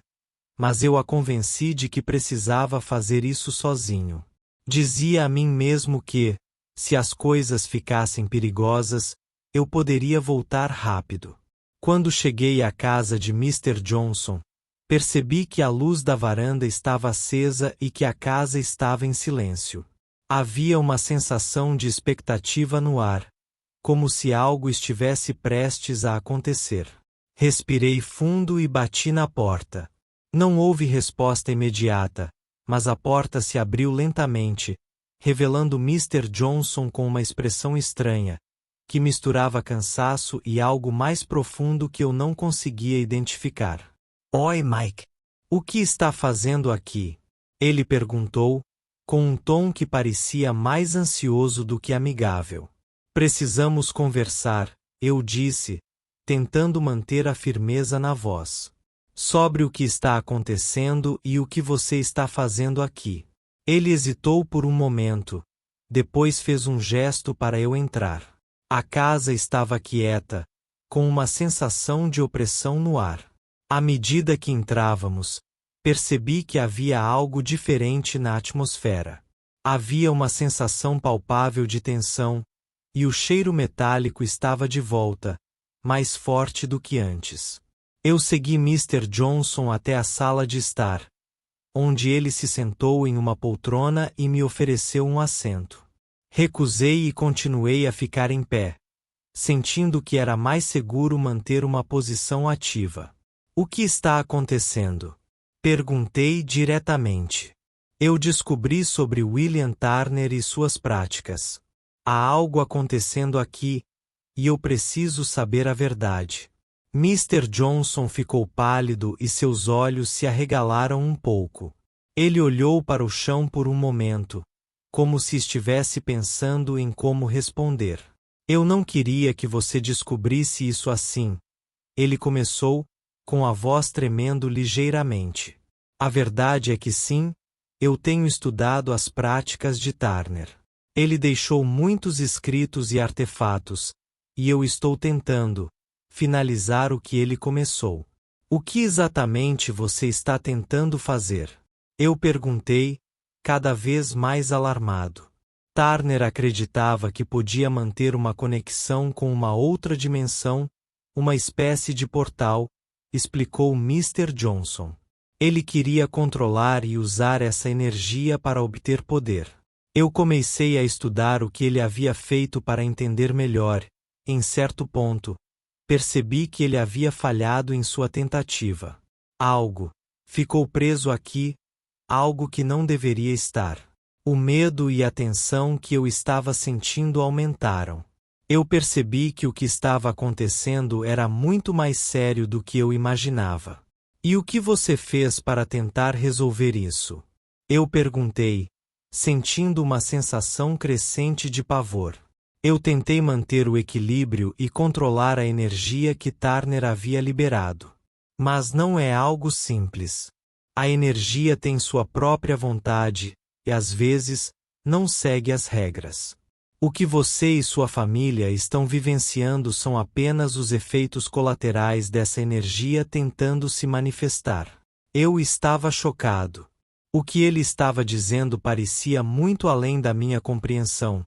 mas eu a convenci de que precisava fazer isso sozinho. Dizia a mim mesmo que, se as coisas ficassem perigosas, eu poderia voltar rápido. Quando cheguei à casa de Mr. Johnson, percebi que a luz da varanda estava acesa e que a casa estava em silêncio. Havia uma sensação de expectativa no ar, como se algo estivesse prestes a acontecer. Respirei fundo e bati na porta. Não houve resposta imediata, mas a porta se abriu lentamente, revelando Mr. Johnson com uma expressão estranha, que misturava cansaço e algo mais profundo que eu não conseguia identificar. Oi, Mike. O que está fazendo aqui? Ele perguntou, com um tom que parecia mais ansioso do que amigável. Precisamos conversar, eu disse, tentando manter a firmeza na voz. Sobre o que está acontecendo e o que você está fazendo aqui. Ele hesitou por um momento, depois fez um gesto para eu entrar. A casa estava quieta, com uma sensação de opressão no ar. À medida que entrávamos, percebi que havia algo diferente na atmosfera. Havia uma sensação palpável de tensão, e o cheiro metálico estava de volta, mais forte do que antes. Eu segui Mr. Johnson até a sala de estar, onde ele se sentou em uma poltrona e me ofereceu um assento. Recusei e continuei a ficar em pé, sentindo que era mais seguro manter uma posição ativa. O que está acontecendo? Perguntei diretamente. Eu descobri sobre William Turner e suas práticas. Há algo acontecendo aqui, e eu preciso saber a verdade. Mr. Johnson ficou pálido e seus olhos se arregalaram um pouco. Ele olhou para o chão por um momento, como se estivesse pensando em como responder. Eu não queria que você descobrisse isso assim. Ele começou, com a voz tremendo ligeiramente. A verdade é que sim, eu tenho estudado as práticas de Turner. Ele deixou muitos escritos e artefatos, e eu estou tentando finalizar o que ele começou. O que exatamente você está tentando fazer? Eu perguntei, cada vez mais alarmado. Turner acreditava que podia manter uma conexão com uma outra dimensão, uma espécie de portal, explicou Mr. Johnson. Ele queria controlar e usar essa energia para obter poder. Eu comecei a estudar o que ele havia feito para entender melhor. Em certo ponto, percebi que ele havia falhado em sua tentativa. Algo ficou preso aqui, algo que não deveria estar. O medo e a tensão que eu estava sentindo aumentaram. Eu percebi que o que estava acontecendo era muito mais sério do que eu imaginava. E o que você fez para tentar resolver isso? Eu perguntei, sentindo uma sensação crescente de pavor. Eu tentei manter o equilíbrio e controlar a energia que Turner havia liberado. Mas não é algo simples. A energia tem sua própria vontade e, às vezes, não segue as regras. O que você e sua família estão vivenciando são apenas os efeitos colaterais dessa energia tentando se manifestar. Eu estava chocado. O que ele estava dizendo parecia muito além da minha compreensão,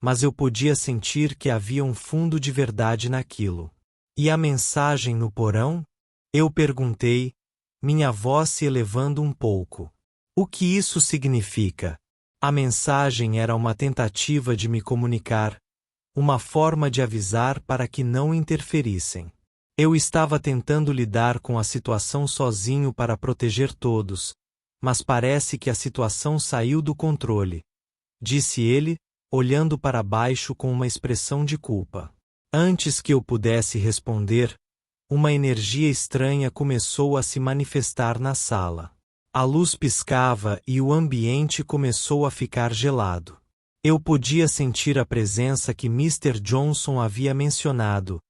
mas eu podia sentir que havia um fundo de verdade naquilo. E a mensagem no porão? Eu perguntei, minha voz se elevando um pouco. O que isso significa? A mensagem era uma tentativa de me comunicar, uma forma de avisar para que não interferissem. Eu estava tentando lidar com a situação sozinho para proteger todos, mas parece que a situação saiu do controle, disse ele, olhando para baixo com uma expressão de culpa. Antes que eu pudesse responder, uma energia estranha começou a se manifestar na sala. A luz piscava e o ambiente começou a ficar gelado. Eu podia sentir a presença que Mr. Johnson havia mencionado,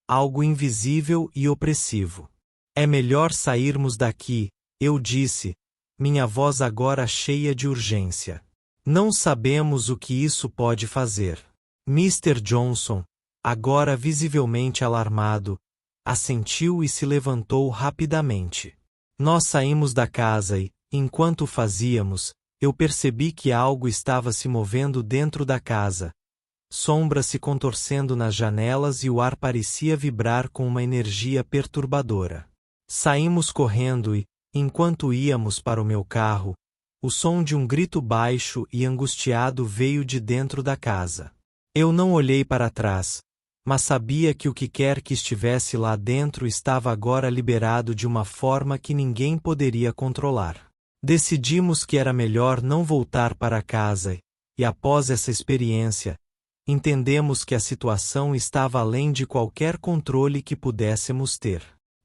algo invisível e opressivo. É melhor sairmos daqui, eu disse, minha voz agora cheia de urgência. Não sabemos o que isso pode fazer. Mr. Johnson, agora visivelmente alarmado, assentiu e se levantou rapidamente. Nós saímos da casa e, enquanto o fazíamos, eu percebi que algo estava se movendo dentro da casa. Sombras se contorcendo nas janelas e o ar parecia vibrar com uma energia perturbadora. Saímos correndo e, enquanto íamos para o meu carro, o som de um grito baixo e angustiado veio de dentro da casa. Eu não olhei para trás, mas sabia que o que quer que estivesse lá dentro estava agora liberado de uma forma que ninguém poderia controlar. Decidimos que era melhor não voltar para casa e, após essa experiência, entendemos que a situação estava além de qualquer controle que pudéssemos ter.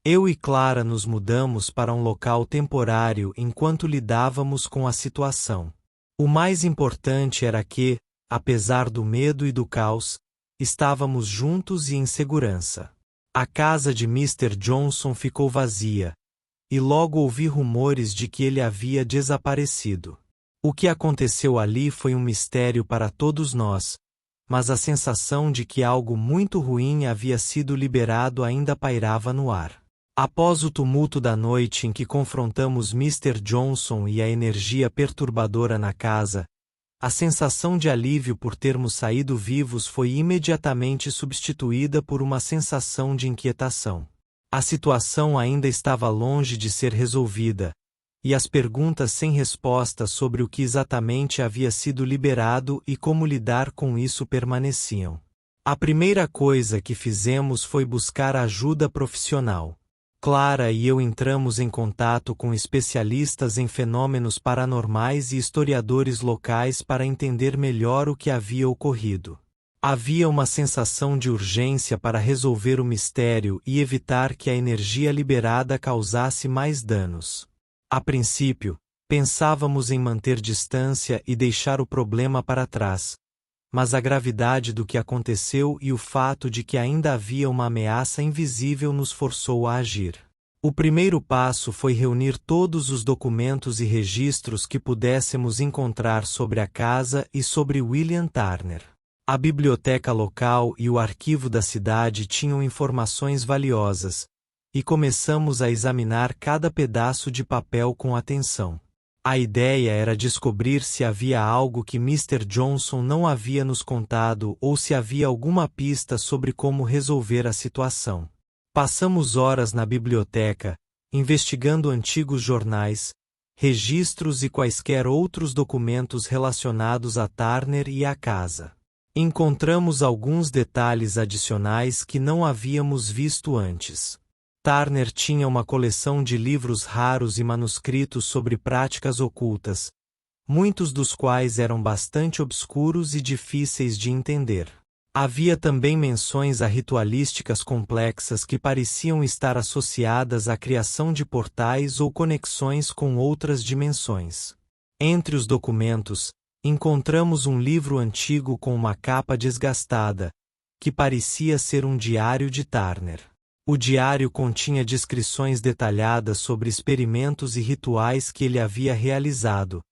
Eu e Clara nos mudamos para um local temporário enquanto lidávamos com a situação. O mais importante era que, apesar do medo e do caos, estávamos juntos e em segurança. A casa de Mr. Johnson ficou vazia, e logo ouvi rumores de que ele havia desaparecido. O que aconteceu ali foi um mistério para todos nós, mas a sensação de que algo muito ruim havia sido liberado ainda pairava no ar. Após o tumulto da noite em que confrontamos Mr. Johnson e a energia perturbadora na casa, a sensação de alívio por termos saído vivos foi imediatamente substituída por uma sensação de inquietação. A situação ainda estava longe de ser resolvida, e as perguntas sem resposta sobre o que exatamente havia sido liberado e como lidar com isso permaneciam. A primeira coisa que fizemos foi buscar ajuda profissional. Clara e eu entramos em contato com especialistas em fenômenos paranormais e historiadores locais para entender melhor o que havia ocorrido. Havia uma sensação de urgência para resolver o mistério e evitar que a energia liberada causasse mais danos. A princípio, pensávamos em manter distância e deixar o problema para trás, mas a gravidade do que aconteceu e o fato de que ainda havia uma ameaça invisível nos forçou a agir. O primeiro passo foi reunir todos os documentos e registros que pudéssemos encontrar sobre a casa e sobre William Turner. A biblioteca local e o arquivo da cidade tinham informações valiosas, e começamos a examinar cada pedaço de papel com atenção. A ideia era descobrir se havia algo que Mr. Johnson não havia nos contado ou se havia alguma pista sobre como resolver a situação. Passamos horas na biblioteca, investigando antigos jornais, registros e quaisquer outros documentos relacionados a Turner e à casa. Encontramos alguns detalhes adicionais que não havíamos visto antes. Turner tinha uma coleção de livros raros e manuscritos sobre práticas ocultas, muitos dos quais eram bastante obscuros e difíceis de entender. Havia também menções a ritualísticas complexas que pareciam estar associadas à criação de portais ou conexões com outras dimensões. Entre os documentos, encontramos um livro antigo com uma capa desgastada, que parecia ser um diário de Turner. O diário continha descrições detalhadas sobre experimentos e rituais que ele havia realizado,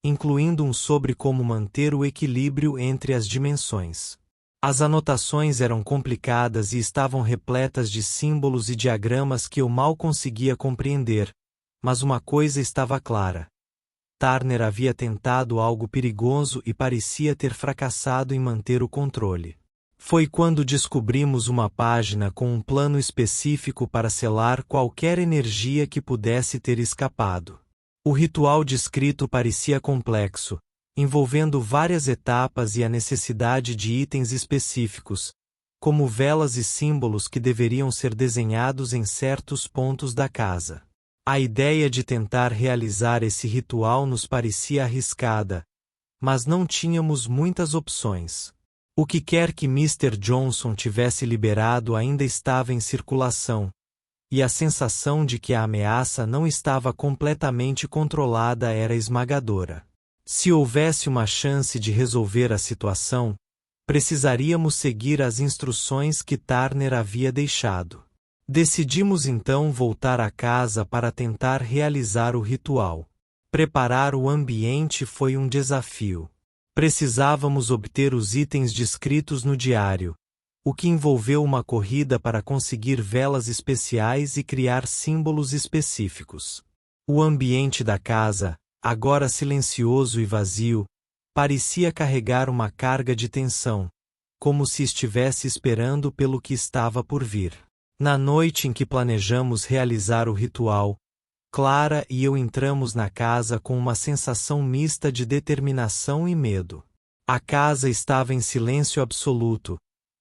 incluindo um sobre como manter o equilíbrio entre as dimensões. As anotações eram complicadas e estavam repletas de símbolos e diagramas que eu mal conseguia compreender, mas uma coisa estava clara. Turner havia tentado algo perigoso e parecia ter fracassado em manter o controle. Foi quando descobrimos uma página com um plano específico para selar qualquer energia que pudesse ter escapado. O ritual descrito parecia complexo, envolvendo várias etapas e a necessidade de itens específicos, como velas e símbolos que deveriam ser desenhados em certos pontos da casa. A ideia de tentar realizar esse ritual nos parecia arriscada, mas não tínhamos muitas opções. O que quer que Mr. Johnson tivesse liberado ainda estava em circulação, e a sensação de que a ameaça não estava completamente controlada era esmagadora. Se houvesse uma chance de resolver a situação, precisaríamos seguir as instruções que Turner havia deixado. Decidimos então voltar à casa para tentar realizar o ritual. Preparar o ambiente foi um desafio. Precisávamos obter os itens descritos no diário, o que envolveu uma corrida para conseguir velas especiais e criar símbolos específicos. O ambiente da casa, agora silencioso e vazio, parecia carregar uma carga de tensão, como se estivesse esperando pelo que estava por vir. Na noite em que planejamos realizar o ritual, Clara e eu entramos na casa com uma sensação mista de determinação e medo. A casa estava em silêncio absoluto,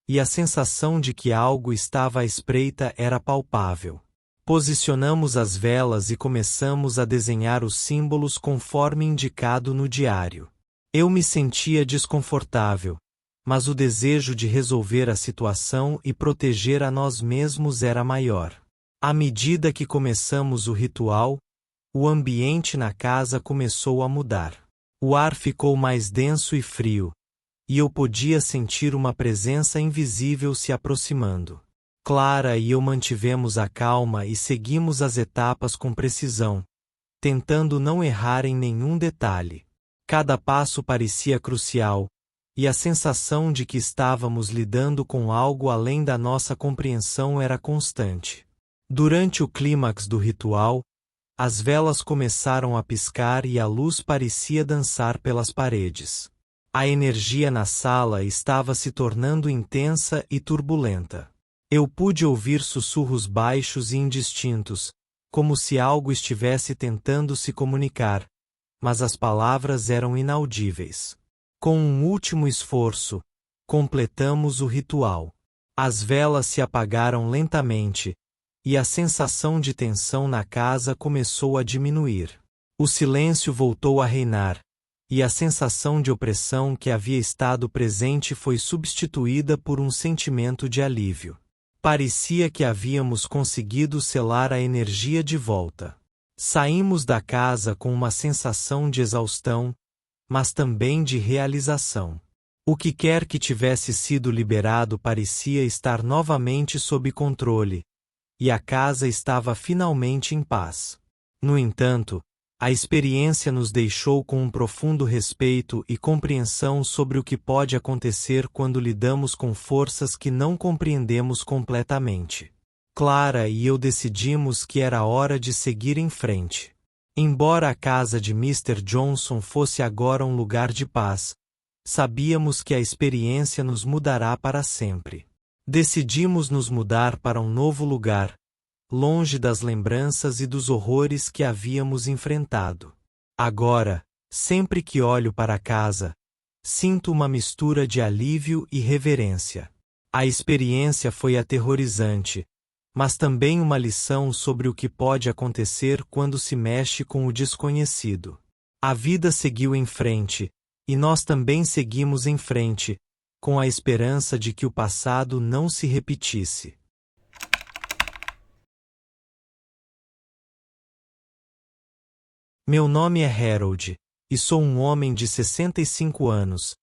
e a sensação de que algo estava à espreita era palpável. Posicionamos as velas e começamos a desenhar os símbolos conforme indicado no diário. Eu me sentia desconfortável, mas o desejo de resolver a situação e proteger a nós mesmos era maior. À medida que começamos o ritual, o ambiente na casa começou a mudar. O ar ficou mais denso e frio, e eu podia sentir uma presença invisível se aproximando. Clara e eu mantivemos a calma e seguimos as etapas com precisão, tentando não errar em nenhum detalhe. Cada passo parecia crucial, e a sensação de que estávamos lidando com algo além da nossa compreensão era constante. Durante o clímax do ritual, as velas começaram a piscar e a luz parecia dançar pelas paredes. A energia na sala estava se tornando intensa e turbulenta. Eu pude ouvir sussurros baixos e indistintos, como se algo estivesse tentando se comunicar, mas as palavras eram inaudíveis. Com um último esforço, completamos o ritual. As velas se apagaram lentamente, e a sensação de tensão na casa começou a diminuir. O silêncio voltou a reinar, e a sensação de opressão que havia estado presente foi substituída por um sentimento de alívio. Parecia que havíamos conseguido selar a energia de volta. Saímos da casa com uma sensação de exaustão, mas também de realização. O que quer que tivesse sido liberado parecia estar novamente sob controle, e a casa estava finalmente em paz. No entanto, a experiência nos deixou com um profundo respeito e compreensão sobre o que pode acontecer quando lidamos com forças que não compreendemos completamente. Clara e eu decidimos que era hora de seguir em frente. Embora a casa de Mr. Johnson fosse agora um lugar de paz, sabíamos que a experiência nos mudará para sempre. Decidimos nos mudar para um novo lugar, longe das lembranças e dos horrores que havíamos enfrentado. Agora, sempre que olho para a casa, sinto uma mistura de alívio e reverência. A experiência foi aterrorizante, mas também uma lição sobre o que pode acontecer quando se mexe com o desconhecido. A vida seguiu em frente, e nós também seguimos em frente, com a esperança de que o passado não se repetisse. Meu nome é Harold, e sou um homem de 65 anos,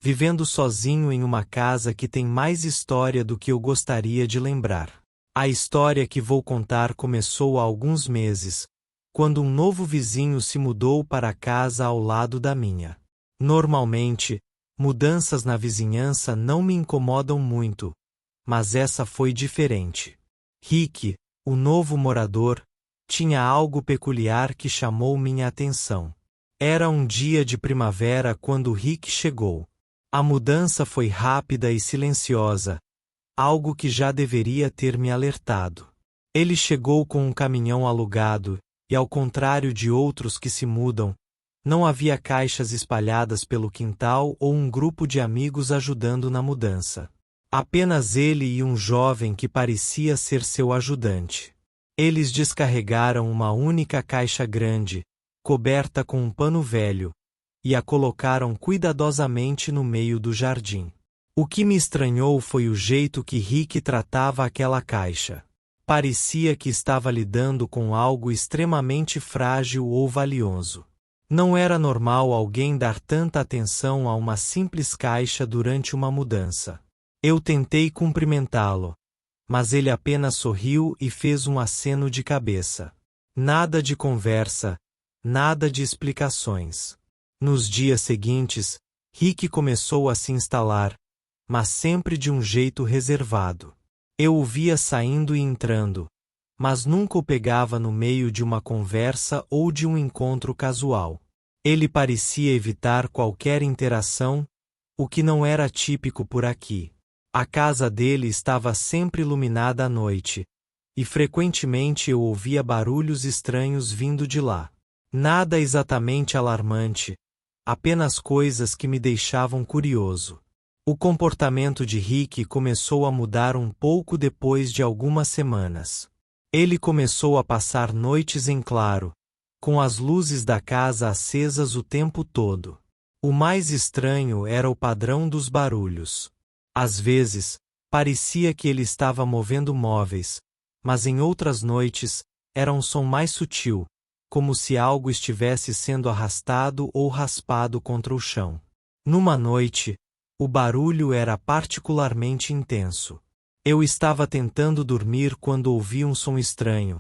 vivendo sozinho em uma casa que tem mais história do que eu gostaria de lembrar. A história que vou contar começou há alguns meses, quando um novo vizinho se mudou para a casa ao lado da minha. Normalmente, mudanças na vizinhança não me incomodam muito, mas essa foi diferente. Rick, o novo morador, tinha algo peculiar que chamou minha atenção. Era um dia de primavera quando Rick chegou. A mudança foi rápida e silenciosa, algo que já deveria ter me alertado. Ele chegou com um caminhão alugado, e ao contrário de outros que se mudam, não havia caixas espalhadas pelo quintal ou um grupo de amigos ajudando na mudança. Apenas ele e um jovem que parecia ser seu ajudante. Eles descarregaram uma única caixa grande, coberta com um pano velho, e a colocaram cuidadosamente no meio do jardim. O que me estranhou foi o jeito que Rick tratava aquela caixa. Parecia que estava lidando com algo extremamente frágil ou valioso. Não era normal alguém dar tanta atenção a uma simples caixa durante uma mudança. Eu tentei cumprimentá-lo, mas ele apenas sorriu e fez um aceno de cabeça. Nada de conversa, nada de explicações. Nos dias seguintes, Rick começou a se instalar, mas sempre de um jeito reservado. Eu o via saindo e entrando, mas nunca o pegava no meio de uma conversa ou de um encontro casual. Ele parecia evitar qualquer interação, o que não era típico por aqui. A casa dele estava sempre iluminada à noite, e frequentemente eu ouvia barulhos estranhos vindo de lá. Nada exatamente alarmante, apenas coisas que me deixavam curioso. O comportamento de Rick começou a mudar um pouco depois de algumas semanas. Ele começou a passar noites em claro, com as luzes da casa acesas o tempo todo. O mais estranho era o padrão dos barulhos. Às vezes, parecia que ele estava movendo móveis, mas em outras noites, era um som mais sutil, como se algo estivesse sendo arrastado ou raspado contra o chão. Numa noite, o barulho era particularmente intenso. Eu estava tentando dormir quando ouvi um som estranho,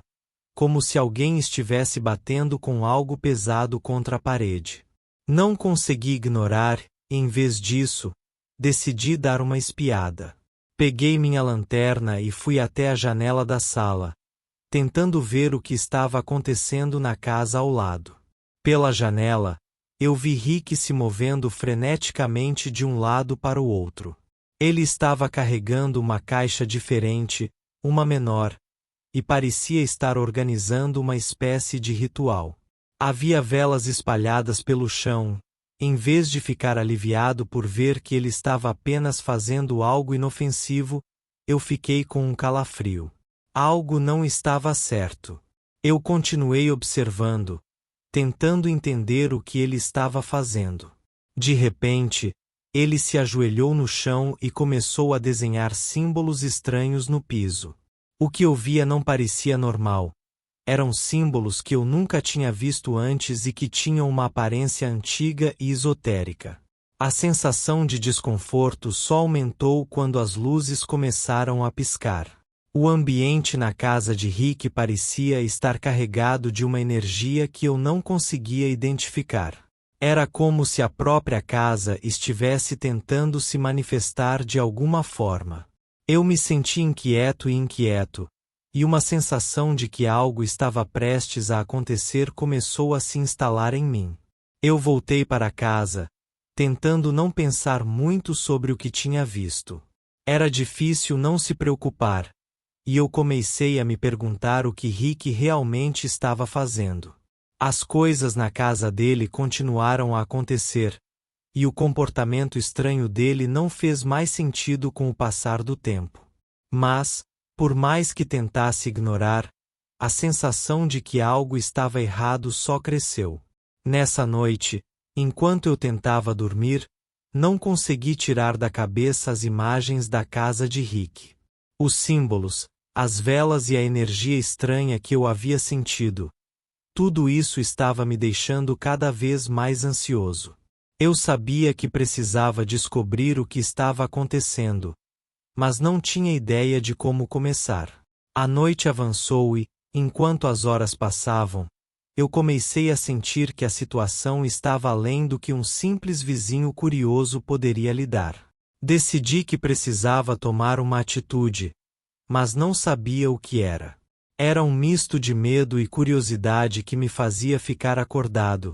como se alguém estivesse batendo com algo pesado contra a parede. Não consegui ignorar, e em vez disso, decidi dar uma espiada. Peguei minha lanterna e fui até a janela da sala, tentando ver o que estava acontecendo na casa ao lado. Pela janela, eu vi Rick se movendo freneticamente de um lado para o outro. Ele estava carregando uma caixa diferente, uma menor, e parecia estar organizando uma espécie de ritual. Havia velas espalhadas pelo chão. Em vez de ficar aliviado por ver que ele estava apenas fazendo algo inofensivo, eu fiquei com um calafrio. Algo não estava certo. Eu continuei observando, tentando entender o que ele estava fazendo. De repente, ele se ajoelhou no chão e começou a desenhar símbolos estranhos no piso. O que eu via não parecia normal. Eram símbolos que eu nunca tinha visto antes e que tinham uma aparência antiga e esotérica. A sensação de desconforto só aumentou quando as luzes começaram a piscar. O ambiente na casa de Rick parecia estar carregado de uma energia que eu não conseguia identificar. Era como se a própria casa estivesse tentando se manifestar de alguma forma. Eu me senti inquieto, e uma sensação de que algo estava prestes a acontecer começou a se instalar em mim. Eu voltei para casa, tentando não pensar muito sobre o que tinha visto. Era difícil não se preocupar, e eu comecei a me perguntar o que Rick realmente estava fazendo. As coisas na casa dele continuaram a acontecer, e o comportamento estranho dele não fez mais sentido com o passar do tempo. Mas, por mais que tentasse ignorar, a sensação de que algo estava errado só cresceu. Nessa noite, enquanto eu tentava dormir, não consegui tirar da cabeça as imagens da casa de Rick. Os símbolos, as velas e a energia estranha que eu havia sentido. Tudo isso estava me deixando cada vez mais ansioso. Eu sabia que precisava descobrir o que estava acontecendo, mas não tinha ideia de como começar. A noite avançou e, enquanto as horas passavam, eu comecei a sentir que a situação estava além do que um simples vizinho curioso poderia lidar. Decidi que precisava tomar uma atitude, mas não sabia o que era. Era um misto de medo e curiosidade que me fazia ficar acordado,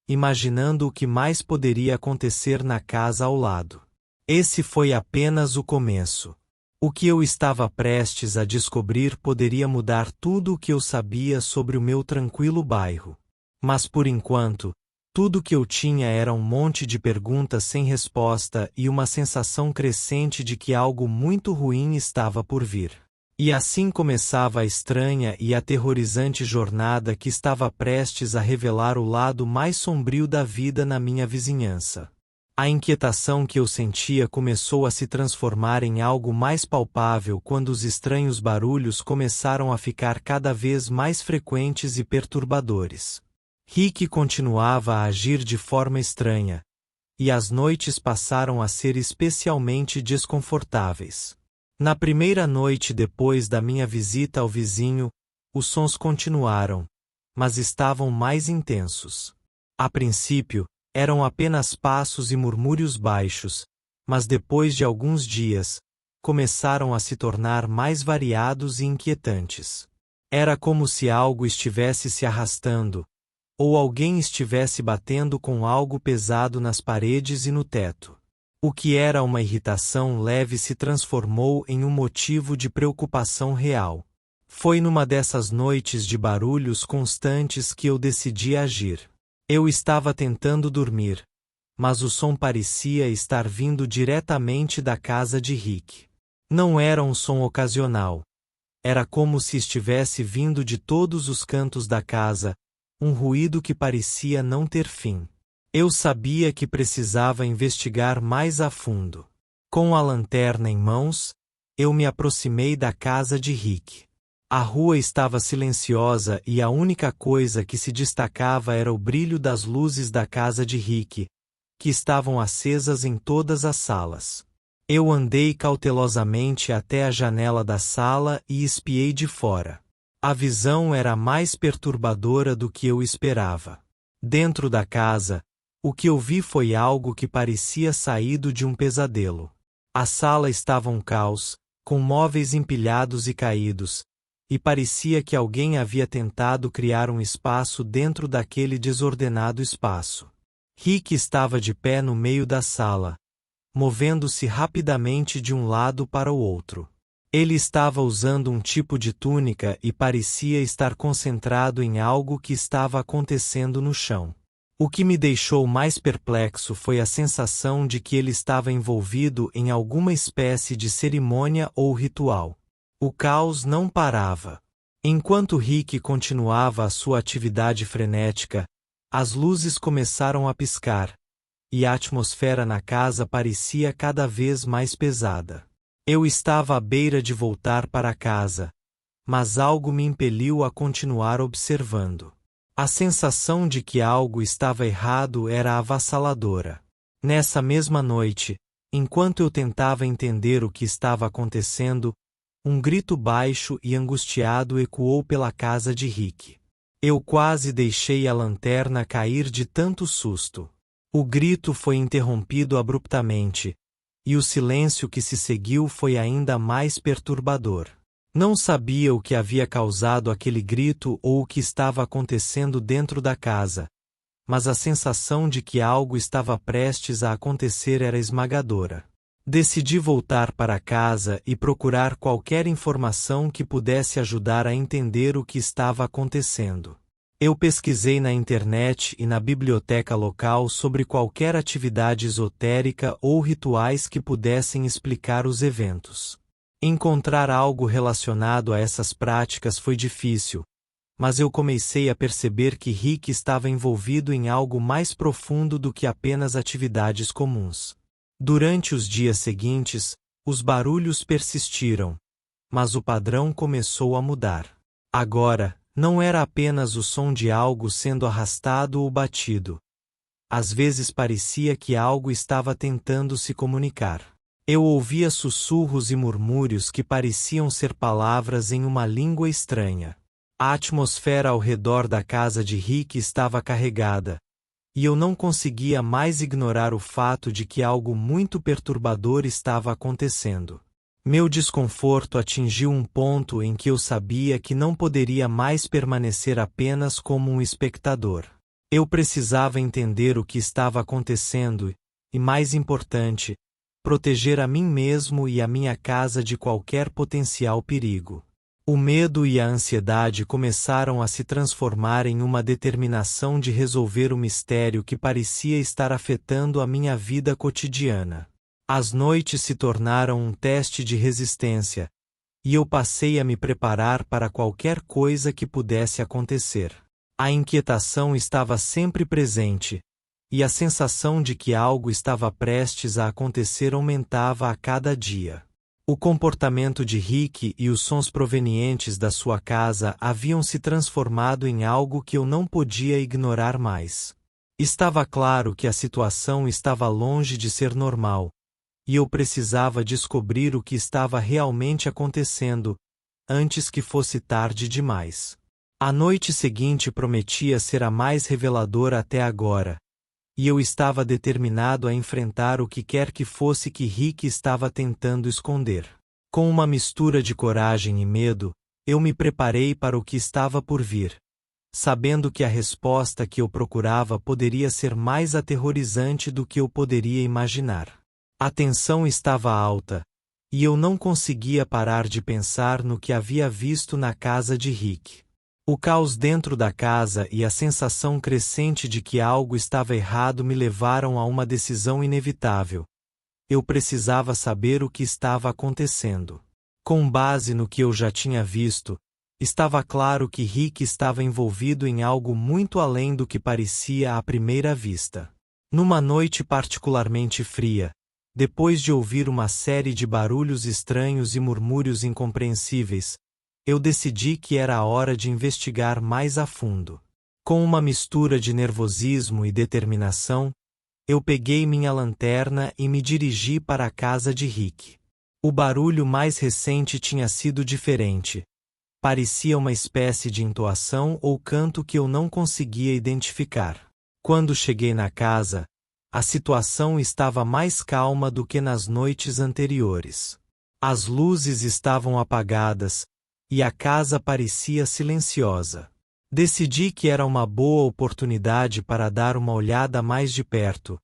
imaginando o que mais poderia acontecer na casa ao lado. Esse foi apenas o começo. O que eu estava prestes a descobrir poderia mudar tudo o que eu sabia sobre o meu tranquilo bairro. Mas por enquanto, tudo que eu tinha era um monte de perguntas sem resposta e uma sensação crescente de que algo muito ruim estava por vir. E assim começava a estranha e aterrorizante jornada que estava prestes a revelar o lado mais sombrio da vida na minha vizinhança. A inquietação que eu sentia começou a se transformar em algo mais palpável quando os estranhos barulhos começaram a ficar cada vez mais frequentes e perturbadores. Rick continuava a agir de forma estranha, e as noites passaram a ser especialmente desconfortáveis. Na primeira noite depois da minha visita ao vizinho, os sons continuaram, mas estavam mais intensos. A princípio, eram apenas passos e murmúrios baixos, mas depois de alguns dias, começaram a se tornar mais variados e inquietantes. Era como se algo estivesse se arrastando, ou alguém estivesse batendo com algo pesado nas paredes e no teto. O que era uma irritação leve se transformou em um motivo de preocupação real. Foi numa dessas noites de barulhos constantes que eu decidi agir. Eu estava tentando dormir, mas o som parecia estar vindo diretamente da casa de Rick. Não era um som ocasional. Era como se estivesse vindo de todos os cantos da casa, um ruído que parecia não ter fim. Eu sabia que precisava investigar mais a fundo. Com a lanterna em mãos, eu me aproximei da casa de Rick. A rua estava silenciosa e a única coisa que se destacava era o brilho das luzes da casa de Rick, que estavam acesas em todas as salas. Eu andei cautelosamente até a janela da sala e espiei de fora. A visão era mais perturbadora do que eu esperava. Dentro da casa, o que eu vi foi algo que parecia saído de um pesadelo. A sala estava um caos, com móveis empilhados e caídos, e parecia que alguém havia tentado criar um espaço dentro daquele desordenado espaço. Rick estava de pé no meio da sala, movendo-se rapidamente de um lado para o outro. Ele estava usando um tipo de túnica e parecia estar concentrado em algo que estava acontecendo no chão. O que me deixou mais perplexo foi a sensação de que ele estava envolvido em alguma espécie de cerimônia ou ritual. O caos não parava. Enquanto Rick continuava a sua atividade frenética, as luzes começaram a piscar, e a atmosfera na casa parecia cada vez mais pesada. Eu estava à beira de voltar para casa, mas algo me impeliu a continuar observando. A sensação de que algo estava errado era avassaladora. Nessa mesma noite, enquanto eu tentava entender o que estava acontecendo, um grito baixo e angustiado ecoou pela casa de Rick. Eu quase deixei a lanterna cair de tanto susto. O grito foi interrompido abruptamente, e o silêncio que se seguiu foi ainda mais perturbador. Não sabia o que havia causado aquele grito ou o que estava acontecendo dentro da casa, mas a sensação de que algo estava prestes a acontecer era esmagadora. Decidi voltar para casa e procurar qualquer informação que pudesse ajudar a entender o que estava acontecendo. Eu pesquisei na internet e na biblioteca local sobre qualquer atividade esotérica ou rituais que pudessem explicar os eventos. Encontrar algo relacionado a essas práticas foi difícil, mas eu comecei a perceber que Rick estava envolvido em algo mais profundo do que apenas atividades comuns. Durante os dias seguintes, os barulhos persistiram, mas o padrão começou a mudar. Agora, não era apenas o som de algo sendo arrastado ou batido. Às vezes parecia que algo estava tentando se comunicar. Eu ouvia sussurros e murmúrios que pareciam ser palavras em uma língua estranha. A atmosfera ao redor da casa de Rick estava carregada, e eu não conseguia mais ignorar o fato de que algo muito perturbador estava acontecendo. Meu desconforto atingiu um ponto em que eu sabia que não poderia mais permanecer apenas como um espectador. Eu precisava entender o que estava acontecendo e, mais importante, proteger a mim mesmo e a minha casa de qualquer potencial perigo. O medo e a ansiedade começaram a se transformar em uma determinação de resolver o mistério que parecia estar afetando a minha vida cotidiana. As noites se tornaram um teste de resistência, e eu passei a me preparar para qualquer coisa que pudesse acontecer. A inquietação estava sempre presente, e a sensação de que algo estava prestes a acontecer aumentava a cada dia. O comportamento de Rick e os sons provenientes da sua casa haviam se transformado em algo que eu não podia ignorar mais. Estava claro que a situação estava longe de ser normal, e eu precisava descobrir o que estava realmente acontecendo, antes que fosse tarde demais. A noite seguinte prometia ser a mais reveladora até agora, e eu estava determinado a enfrentar o que quer que fosse que Rick estava tentando esconder. Com uma mistura de coragem e medo, eu me preparei para o que estava por vir, sabendo que a resposta que eu procurava poderia ser mais aterrorizante do que eu poderia imaginar. A tensão estava alta, e eu não conseguia parar de pensar no que havia visto na casa de Rick. O caos dentro da casa e a sensação crescente de que algo estava errado me levaram a uma decisão inevitável. Eu precisava saber o que estava acontecendo. Com base no que eu já tinha visto, estava claro que Rick estava envolvido em algo muito além do que parecia à primeira vista. Numa noite particularmente fria, depois de ouvir uma série de barulhos estranhos e murmúrios incompreensíveis, eu decidi que era a hora de investigar mais a fundo. Com uma mistura de nervosismo e determinação, eu peguei minha lanterna e me dirigi para a casa de Rick. O barulho mais recente tinha sido diferente. Parecia uma espécie de entoação ou canto que eu não conseguia identificar. Quando cheguei na casa, a situação estava mais calma do que nas noites anteriores. As luzes estavam apagadas, e a casa parecia silenciosa. Decidi que era uma boa oportunidade para dar uma olhada mais de perto,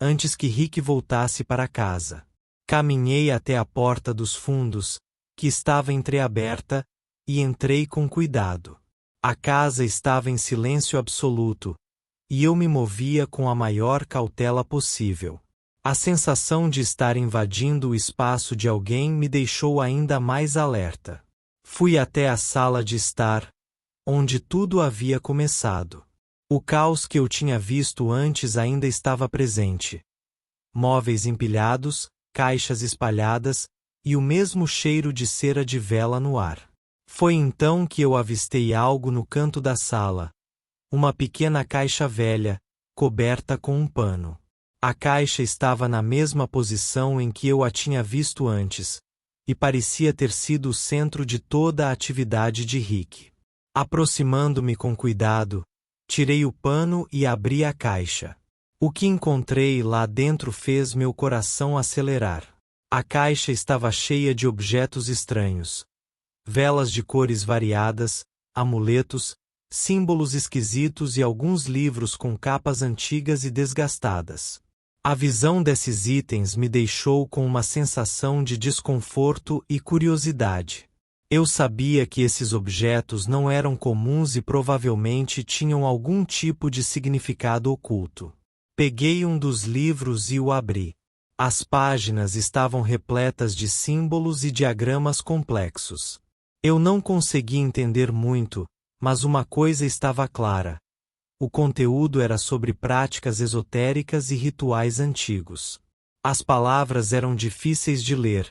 antes que Rick voltasse para casa. Caminhei até a porta dos fundos, que estava entreaberta, e entrei com cuidado. A casa estava em silêncio absoluto, e eu me movia com a maior cautela possível. A sensação de estar invadindo o espaço de alguém me deixou ainda mais alerta. Fui até a sala de estar, onde tudo havia começado. O caos que eu tinha visto antes ainda estava presente. Móveis empilhados, caixas espalhadas, e o mesmo cheiro de cera de vela no ar. Foi então que eu avistei algo no canto da sala. Uma pequena caixa velha, coberta com um pano. A caixa estava na mesma posição em que eu a tinha visto antes, e parecia ter sido o centro de toda a atividade de Rick. Aproximando-me com cuidado, tirei o pano e abri a caixa. O que encontrei lá dentro fez meu coração acelerar. A caixa estava cheia de objetos estranhos. Velas de cores variadas, amuletos, símbolos esquisitos e alguns livros com capas antigas e desgastadas. A visão desses itens me deixou com uma sensação de desconforto e curiosidade. Eu sabia que esses objetos não eram comuns e provavelmente tinham algum tipo de significado oculto. Peguei um dos livros e o abri. As páginas estavam repletas de símbolos e diagramas complexos. Eu não consegui entender muito, mas uma coisa estava clara. O conteúdo era sobre práticas esotéricas e rituais antigos. As palavras eram difíceis de ler,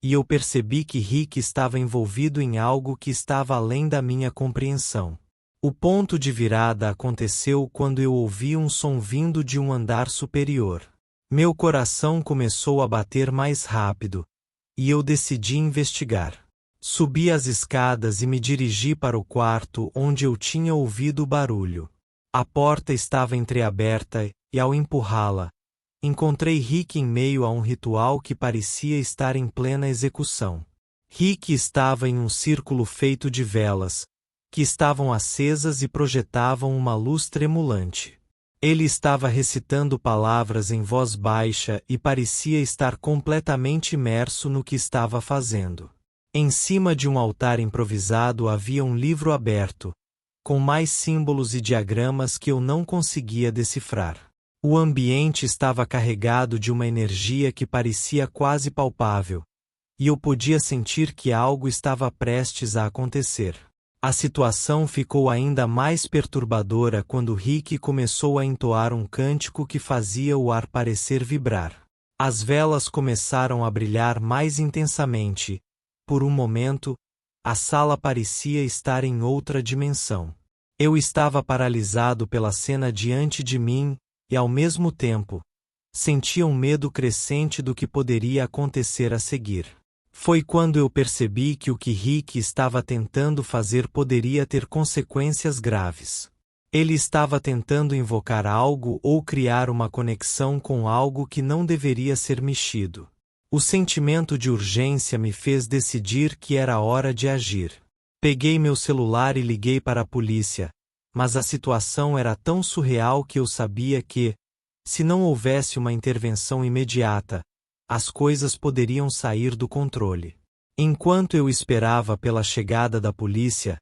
e eu percebi que Rick estava envolvido em algo que estava além da minha compreensão. O ponto de virada aconteceu quando eu ouvi um som vindo de um andar superior. Meu coração começou a bater mais rápido, e eu decidi investigar. Subi as escadas e me dirigi para o quarto onde eu tinha ouvido o barulho. A porta estava entreaberta e, ao empurrá-la, encontrei Rick em meio a um ritual que parecia estar em plena execução. Rick estava em um círculo feito de velas, que estavam acesas e projetavam uma luz tremulante. Ele estava recitando palavras em voz baixa e parecia estar completamente imerso no que estava fazendo. Em cima de um altar improvisado havia um livro aberto, com mais símbolos e diagramas que eu não conseguia decifrar. O ambiente estava carregado de uma energia que parecia quase palpável, e eu podia sentir que algo estava prestes a acontecer. A situação ficou ainda mais perturbadora quando Rick começou a entoar um cântico que fazia o ar parecer vibrar. As velas começaram a brilhar mais intensamente. Por um momento, a sala parecia estar em outra dimensão. Eu estava paralisado pela cena diante de mim e, ao mesmo tempo, sentia um medo crescente do que poderia acontecer a seguir. Foi quando eu percebi que o que Rick estava tentando fazer poderia ter consequências graves. Ele estava tentando invocar algo ou criar uma conexão com algo que não deveria ser mexido. O sentimento de urgência me fez decidir que era hora de agir. Peguei meu celular e liguei para a polícia, mas a situação era tão surreal que eu sabia que, se não houvesse uma intervenção imediata, as coisas poderiam sair do controle. Enquanto eu esperava pela chegada da polícia,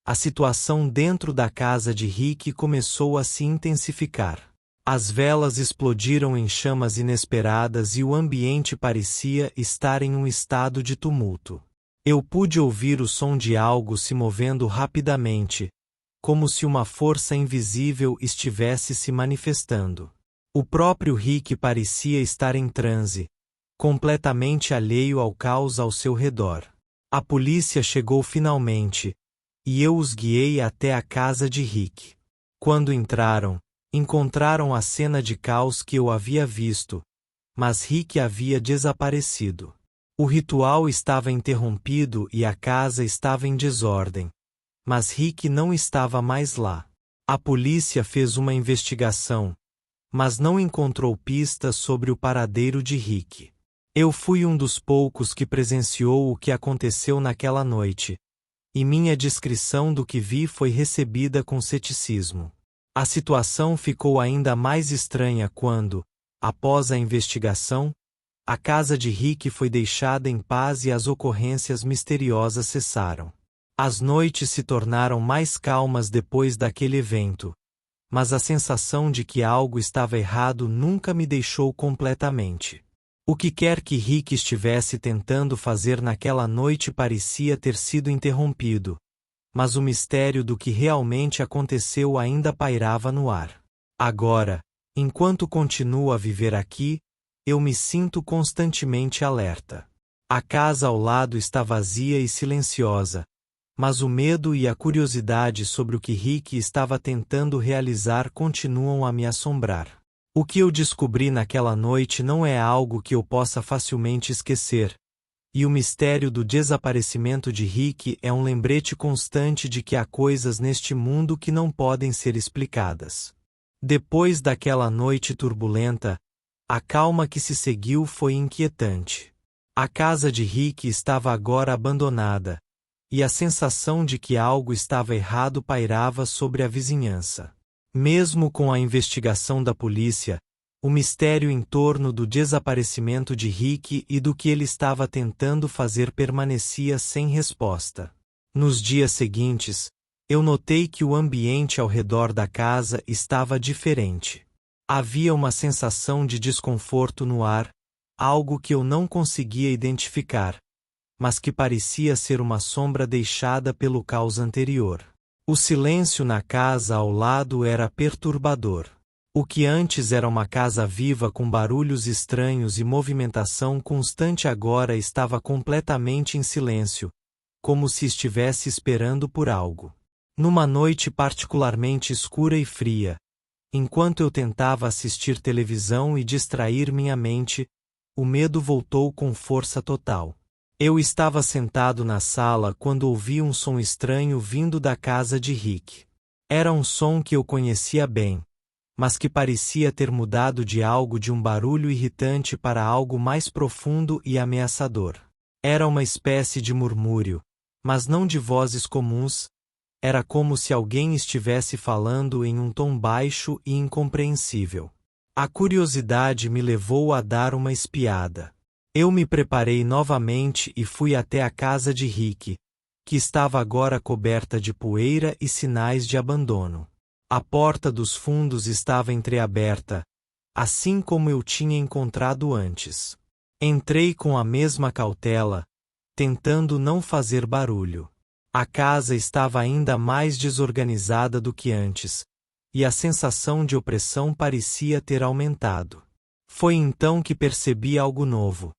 a situação dentro da casa de Rick começou a se intensificar. As velas explodiram em chamas inesperadas e o ambiente parecia estar em um estado de tumulto. Eu pude ouvir o som de algo se movendo rapidamente, como se uma força invisível estivesse se manifestando. O próprio Rick parecia estar em transe, completamente alheio ao caos ao seu redor. A polícia chegou finalmente, e eu os guiei até a casa de Rick. Quando entraram, encontraram a cena de caos que eu havia visto, mas Rick havia desaparecido. O ritual estava interrompido e a casa estava em desordem, mas Rick não estava mais lá. A polícia fez uma investigação, mas não encontrou pistas sobre o paradeiro de Rick. Eu fui um dos poucos que presenciou o que aconteceu naquela noite, e minha descrição do que vi foi recebida com ceticismo. A situação ficou ainda mais estranha quando, após a investigação, a casa de Rick foi deixada em paz e as ocorrências misteriosas cessaram. As noites se tornaram mais calmas depois daquele evento, mas a sensação de que algo estava errado nunca me deixou completamente. O que quer que Rick estivesse tentando fazer naquela noite parecia ter sido interrompido, mas o mistério do que realmente aconteceu ainda pairava no ar. Agora, enquanto continuo a viver aqui, eu me sinto constantemente alerta. A casa ao lado está vazia e silenciosa, mas o medo e a curiosidade sobre o que Rick estava tentando realizar continuam a me assombrar. O que eu descobri naquela noite não é algo que eu possa facilmente esquecer, e o mistério do desaparecimento de Rick é um lembrete constante de que há coisas neste mundo que não podem ser explicadas. Depois daquela noite turbulenta, a calma que se seguiu foi inquietante. A casa de Rick estava agora abandonada, e a sensação de que algo estava errado pairava sobre a vizinhança. Mesmo com a investigação da polícia, o mistério em torno do desaparecimento de Rick e do que ele estava tentando fazer permanecia sem resposta. Nos dias seguintes, eu notei que o ambiente ao redor da casa estava diferente. Havia uma sensação de desconforto no ar, algo que eu não conseguia identificar, mas que parecia ser uma sombra deixada pelo caos anterior. O silêncio na casa ao lado era perturbador. O que antes era uma casa viva com barulhos estranhos e movimentação constante agora estava completamente em silêncio, como se estivesse esperando por algo. Numa noite particularmente escura e fria, enquanto eu tentava assistir televisão e distrair minha mente, o medo voltou com força total. Eu estava sentado na sala quando ouvi um som estranho vindo da casa de Rick. Era um som que eu conhecia bem, mas que parecia ter mudado de algo de um barulho irritante para algo mais profundo e ameaçador. Era uma espécie de murmúrio, mas não de vozes comuns. Era como se alguém estivesse falando em um tom baixo e incompreensível. A curiosidade me levou a dar uma espiada. Eu me preparei novamente e fui até a casa de Rick, que estava agora coberta de poeira e sinais de abandono. A porta dos fundos estava entreaberta, assim como eu tinha encontrado antes. Entrei com a mesma cautela, tentando não fazer barulho. A casa estava ainda mais desorganizada do que antes, e a sensação de opressão parecia ter aumentado. Foi então que percebi algo novo.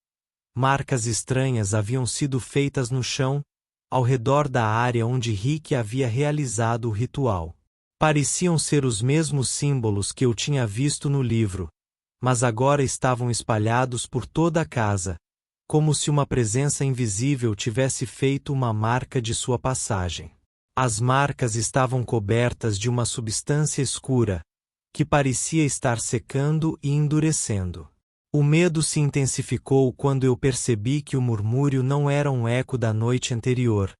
Marcas estranhas haviam sido feitas no chão, ao redor da área onde Rick havia realizado o ritual. Pareciam ser os mesmos símbolos que eu tinha visto no livro, mas agora estavam espalhados por toda a casa, como se uma presença invisível tivesse feito uma marca de sua passagem. As marcas estavam cobertas de uma substância escura, que parecia estar secando e endurecendo. O medo se intensificou quando eu percebi que o murmúrio não era um eco da noite anterior,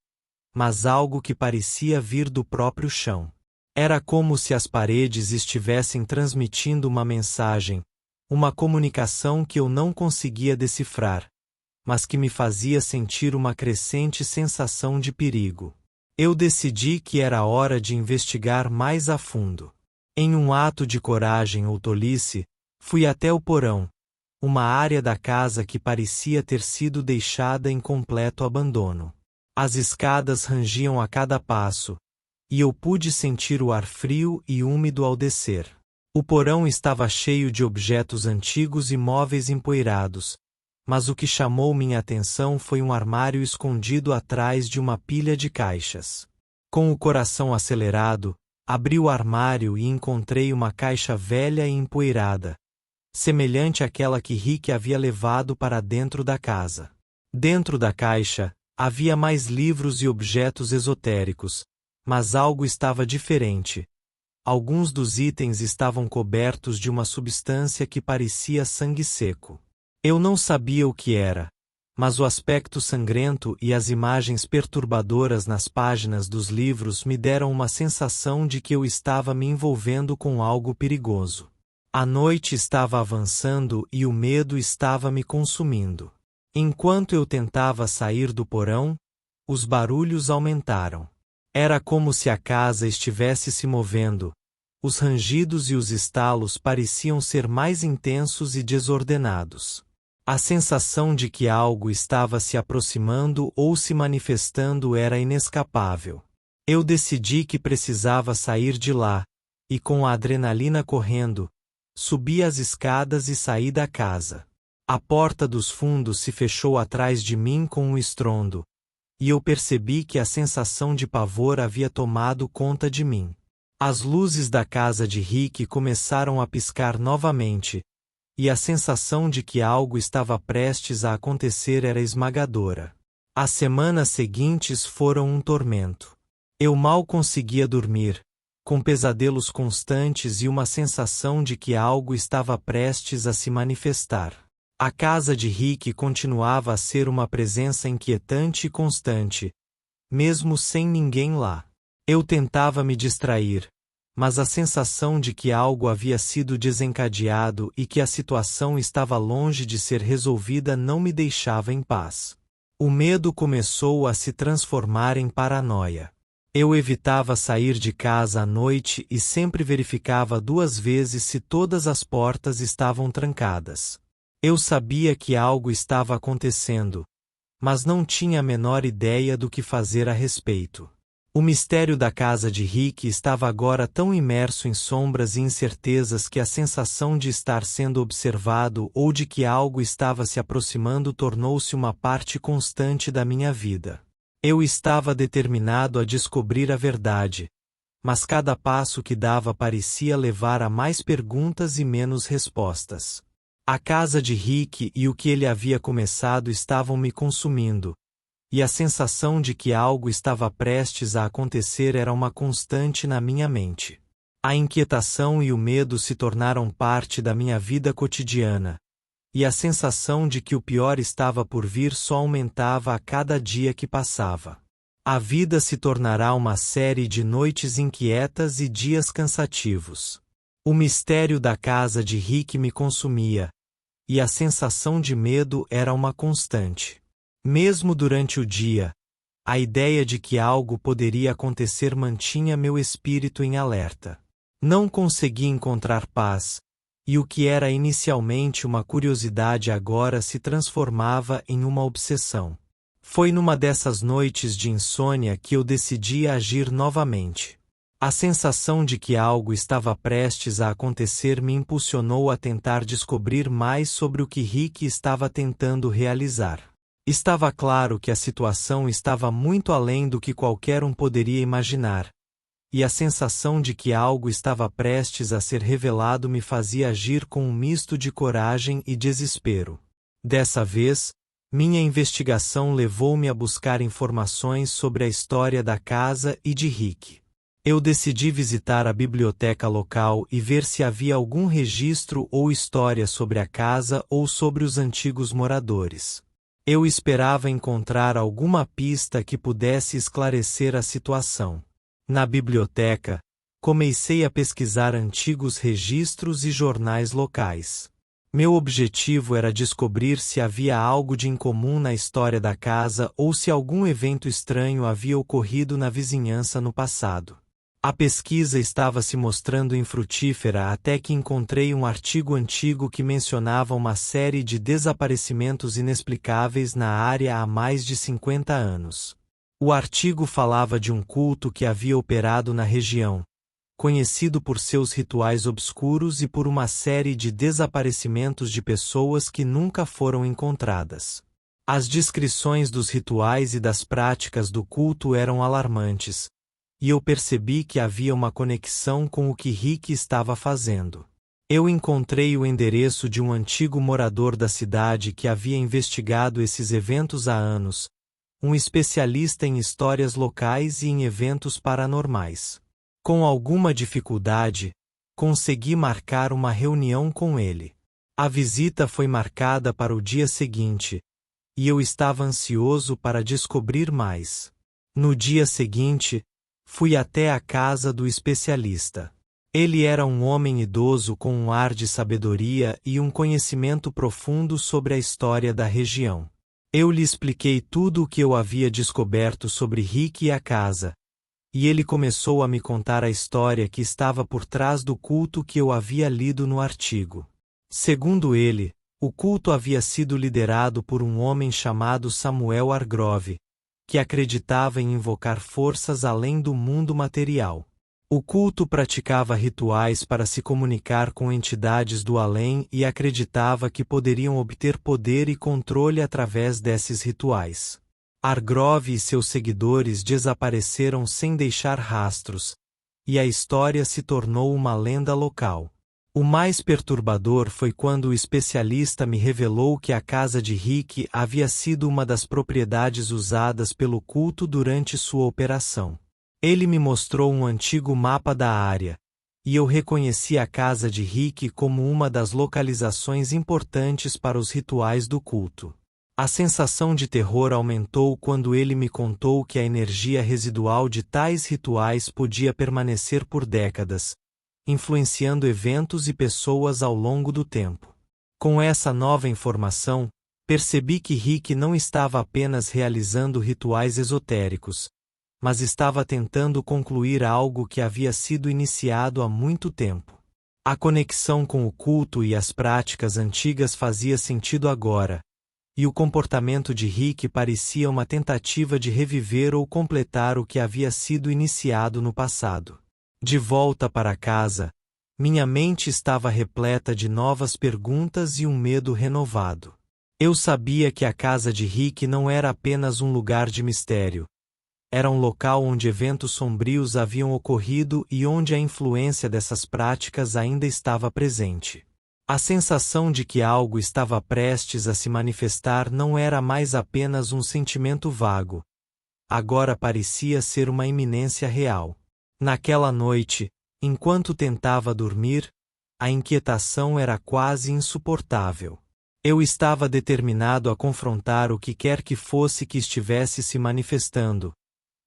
mas algo que parecia vir do próprio chão. Era como se as paredes estivessem transmitindo uma mensagem, uma comunicação que eu não conseguia decifrar, mas que me fazia sentir uma crescente sensação de perigo. Eu decidi que era hora de investigar mais a fundo. Em um ato de coragem ou tolice, fui até o porão, uma área da casa que parecia ter sido deixada em completo abandono. As escadas rangiam a cada passo, e eu pude sentir o ar frio e úmido ao descer. O porão estava cheio de objetos antigos e móveis empoeirados, mas o que chamou minha atenção foi um armário escondido atrás de uma pilha de caixas. Com o coração acelerado, abri o armário e encontrei uma caixa velha e empoeirada, semelhante àquela que Rick havia levado para dentro da casa. Dentro da caixa, havia mais livros e objetos esotéricos, mas algo estava diferente. Alguns dos itens estavam cobertos de uma substância que parecia sangue seco. Eu não sabia o que era, mas o aspecto sangrento e as imagens perturbadoras nas páginas dos livros me deram uma sensação de que eu estava me envolvendo com algo perigoso. A noite estava avançando e o medo estava me consumindo. Enquanto eu tentava sair do porão, os barulhos aumentaram. Era como se a casa estivesse se movendo. Os rangidos e os estalos pareciam ser mais intensos e desordenados. A sensação de que algo estava se aproximando ou se manifestando era inescapável. Eu decidi que precisava sair de lá, e com a adrenalina correndo, subi as escadas e saí da casa. A porta dos fundos se fechou atrás de mim com um estrondo, e eu percebi que a sensação de pavor havia tomado conta de mim. As luzes da casa de Rick começaram a piscar novamente, e a sensação de que algo estava prestes a acontecer era esmagadora. As semanas seguintes foram um tormento. Eu mal conseguia dormir, com pesadelos constantes e uma sensação de que algo estava prestes a se manifestar. A casa de Rick continuava a ser uma presença inquietante e constante, mesmo sem ninguém lá. Eu tentava me distrair, mas a sensação de que algo havia sido desencadeado e que a situação estava longe de ser resolvida não me deixava em paz. O medo começou a se transformar em paranoia. Eu evitava sair de casa à noite e sempre verificava 2 vezes se todas as portas estavam trancadas. Eu sabia que algo estava acontecendo, mas não tinha a menor ideia do que fazer a respeito. O mistério da casa de Rick estava agora tão imerso em sombras e incertezas que a sensação de estar sendo observado ou de que algo estava se aproximando tornou-se uma parte constante da minha vida. Eu estava determinado a descobrir a verdade, mas cada passo que dava parecia levar a mais perguntas e menos respostas. A casa de Rick e o que ele havia começado estavam me consumindo, e a sensação de que algo estava prestes a acontecer era uma constante na minha mente. A inquietação e o medo se tornaram parte da minha vida cotidiana, e a sensação de que o pior estava por vir só aumentava a cada dia que passava. A vida se tornará uma série de noites inquietas e dias cansativos. O mistério da casa de Rick me consumia, e a sensação de medo era uma constante. Mesmo durante o dia, a ideia de que algo poderia acontecer mantinha meu espírito em alerta. Não consegui encontrar paz, e o que era inicialmente uma curiosidade agora se transformava em uma obsessão. Foi numa dessas noites de insônia que eu decidi agir novamente. A sensação de que algo estava prestes a acontecer me impulsionou a tentar descobrir mais sobre o que Rick estava tentando realizar. Estava claro que a situação estava muito além do que qualquer um poderia imaginar, e a sensação de que algo estava prestes a ser revelado me fazia agir com um misto de coragem e desespero. Dessa vez, Minha investigação levou-me a buscar informações sobre a história da casa e de Rick. Eu decidi visitar a biblioteca local e ver se havia algum registro ou história sobre a casa ou sobre os antigos moradores. Eu esperava encontrar alguma pista que pudesse esclarecer a situação. Na biblioteca, comecei a pesquisar antigos registros e jornais locais. Meu objetivo era descobrir se havia algo de incomum na história da casa ou se algum evento estranho havia ocorrido na vizinhança no passado. A pesquisa estava se mostrando infrutífera até que encontrei um artigo antigo que mencionava uma série de desaparecimentos inexplicáveis na área há mais de 50 anos. O artigo falava de um culto que havia operado na região, conhecido por seus rituais obscuros e por uma série de desaparecimentos de pessoas que nunca foram encontradas. As descrições dos rituais e das práticas do culto eram alarmantes, e eu percebi que havia uma conexão com o que Rick estava fazendo. Eu encontrei o endereço de um antigo morador da cidade que havia investigado esses eventos há anos, um especialista em histórias locais e em eventos paranormais. Com alguma dificuldade, consegui marcar uma reunião com ele. A visita foi marcada para o dia seguinte, e eu estava ansioso para descobrir mais. No dia seguinte, fui até a casa do especialista. Ele era um homem idoso com um ar de sabedoria e um conhecimento profundo sobre a história da região. Eu lhe expliquei tudo o que eu havia descoberto sobre Rick e a casa, e ele começou a me contar a história que estava por trás do culto que eu havia lido no artigo. Segundo ele, o culto havia sido liderado por um homem chamado Samuel Hargrove, que acreditava em invocar forças além do mundo material. O culto praticava rituais para se comunicar com entidades do além e acreditava que poderiam obter poder e controle através desses rituais. Hargrove e seus seguidores desapareceram sem deixar rastros, e a história se tornou uma lenda local. O mais perturbador foi quando o especialista me revelou que a casa de Rick havia sido uma das propriedades usadas pelo culto durante sua operação. Ele me mostrou um antigo mapa da área, e eu reconheci a casa de Rick como uma das localizações importantes para os rituais do culto. A sensação de terror aumentou quando ele me contou que a energia residual de tais rituais podia permanecer por décadas, influenciando eventos e pessoas ao longo do tempo. Com essa nova informação, percebi que Rick não estava apenas realizando rituais esotéricos, mas estava tentando concluir algo que havia sido iniciado há muito tempo. A conexão com o culto e as práticas antigas fazia sentido agora, e o comportamento de Rick parecia uma tentativa de reviver ou completar o que havia sido iniciado no passado. De volta para casa, minha mente estava repleta de novas perguntas e um medo renovado. Eu sabia que a casa de Rick não era apenas um lugar de mistério. Era um local onde eventos sombrios haviam ocorrido e onde a influência dessas práticas ainda estava presente. A sensação de que algo estava prestes a se manifestar não era mais apenas um sentimento vago. Agora parecia ser uma iminência real. Naquela noite, enquanto tentava dormir, a inquietação era quase insuportável. Eu estava determinado a confrontar o que quer que fosse que estivesse se manifestando,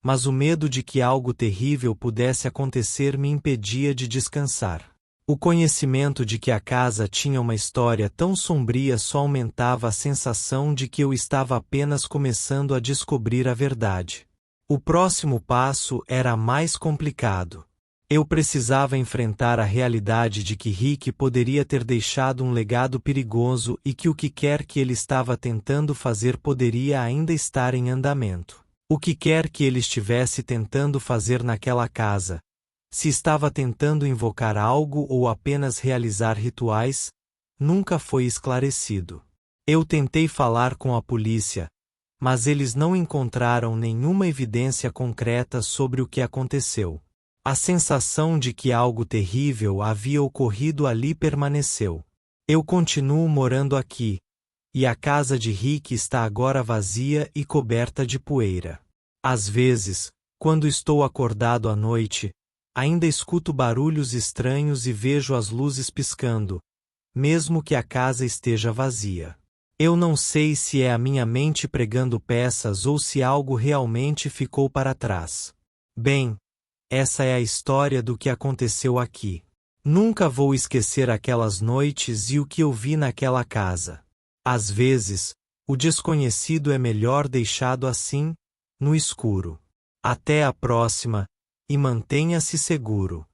mas o medo de que algo terrível pudesse acontecer me impedia de descansar. O conhecimento de que a casa tinha uma história tão sombria só aumentava a sensação de que eu estava apenas começando a descobrir a verdade. O próximo passo era mais complicado. Eu precisava enfrentar a realidade de que Rick poderia ter deixado um legado perigoso e que o que quer que ele estava tentando fazer poderia ainda estar em andamento. O que quer que ele estivesse tentando fazer naquela casa, se estava tentando invocar algo ou apenas realizar rituais, nunca foi esclarecido. Eu tentei falar com a polícia, mas eles não encontraram nenhuma evidência concreta sobre o que aconteceu. A sensação de que algo terrível havia ocorrido ali permaneceu. Eu continuo morando aqui, E a casa de Rick está agora vazia e coberta de poeira. Às vezes, quando estou acordado à noite, ainda escuto barulhos estranhos e vejo as luzes piscando, mesmo que a casa esteja vazia. Eu não sei se é a minha mente pregando peças ou se algo realmente ficou para trás. Bem, essa é a história do que aconteceu aqui. Nunca vou esquecer aquelas noites e o que eu vi naquela casa. Às vezes, o desconhecido é melhor deixado assim, no escuro. Até a próxima, e mantenha-se seguro.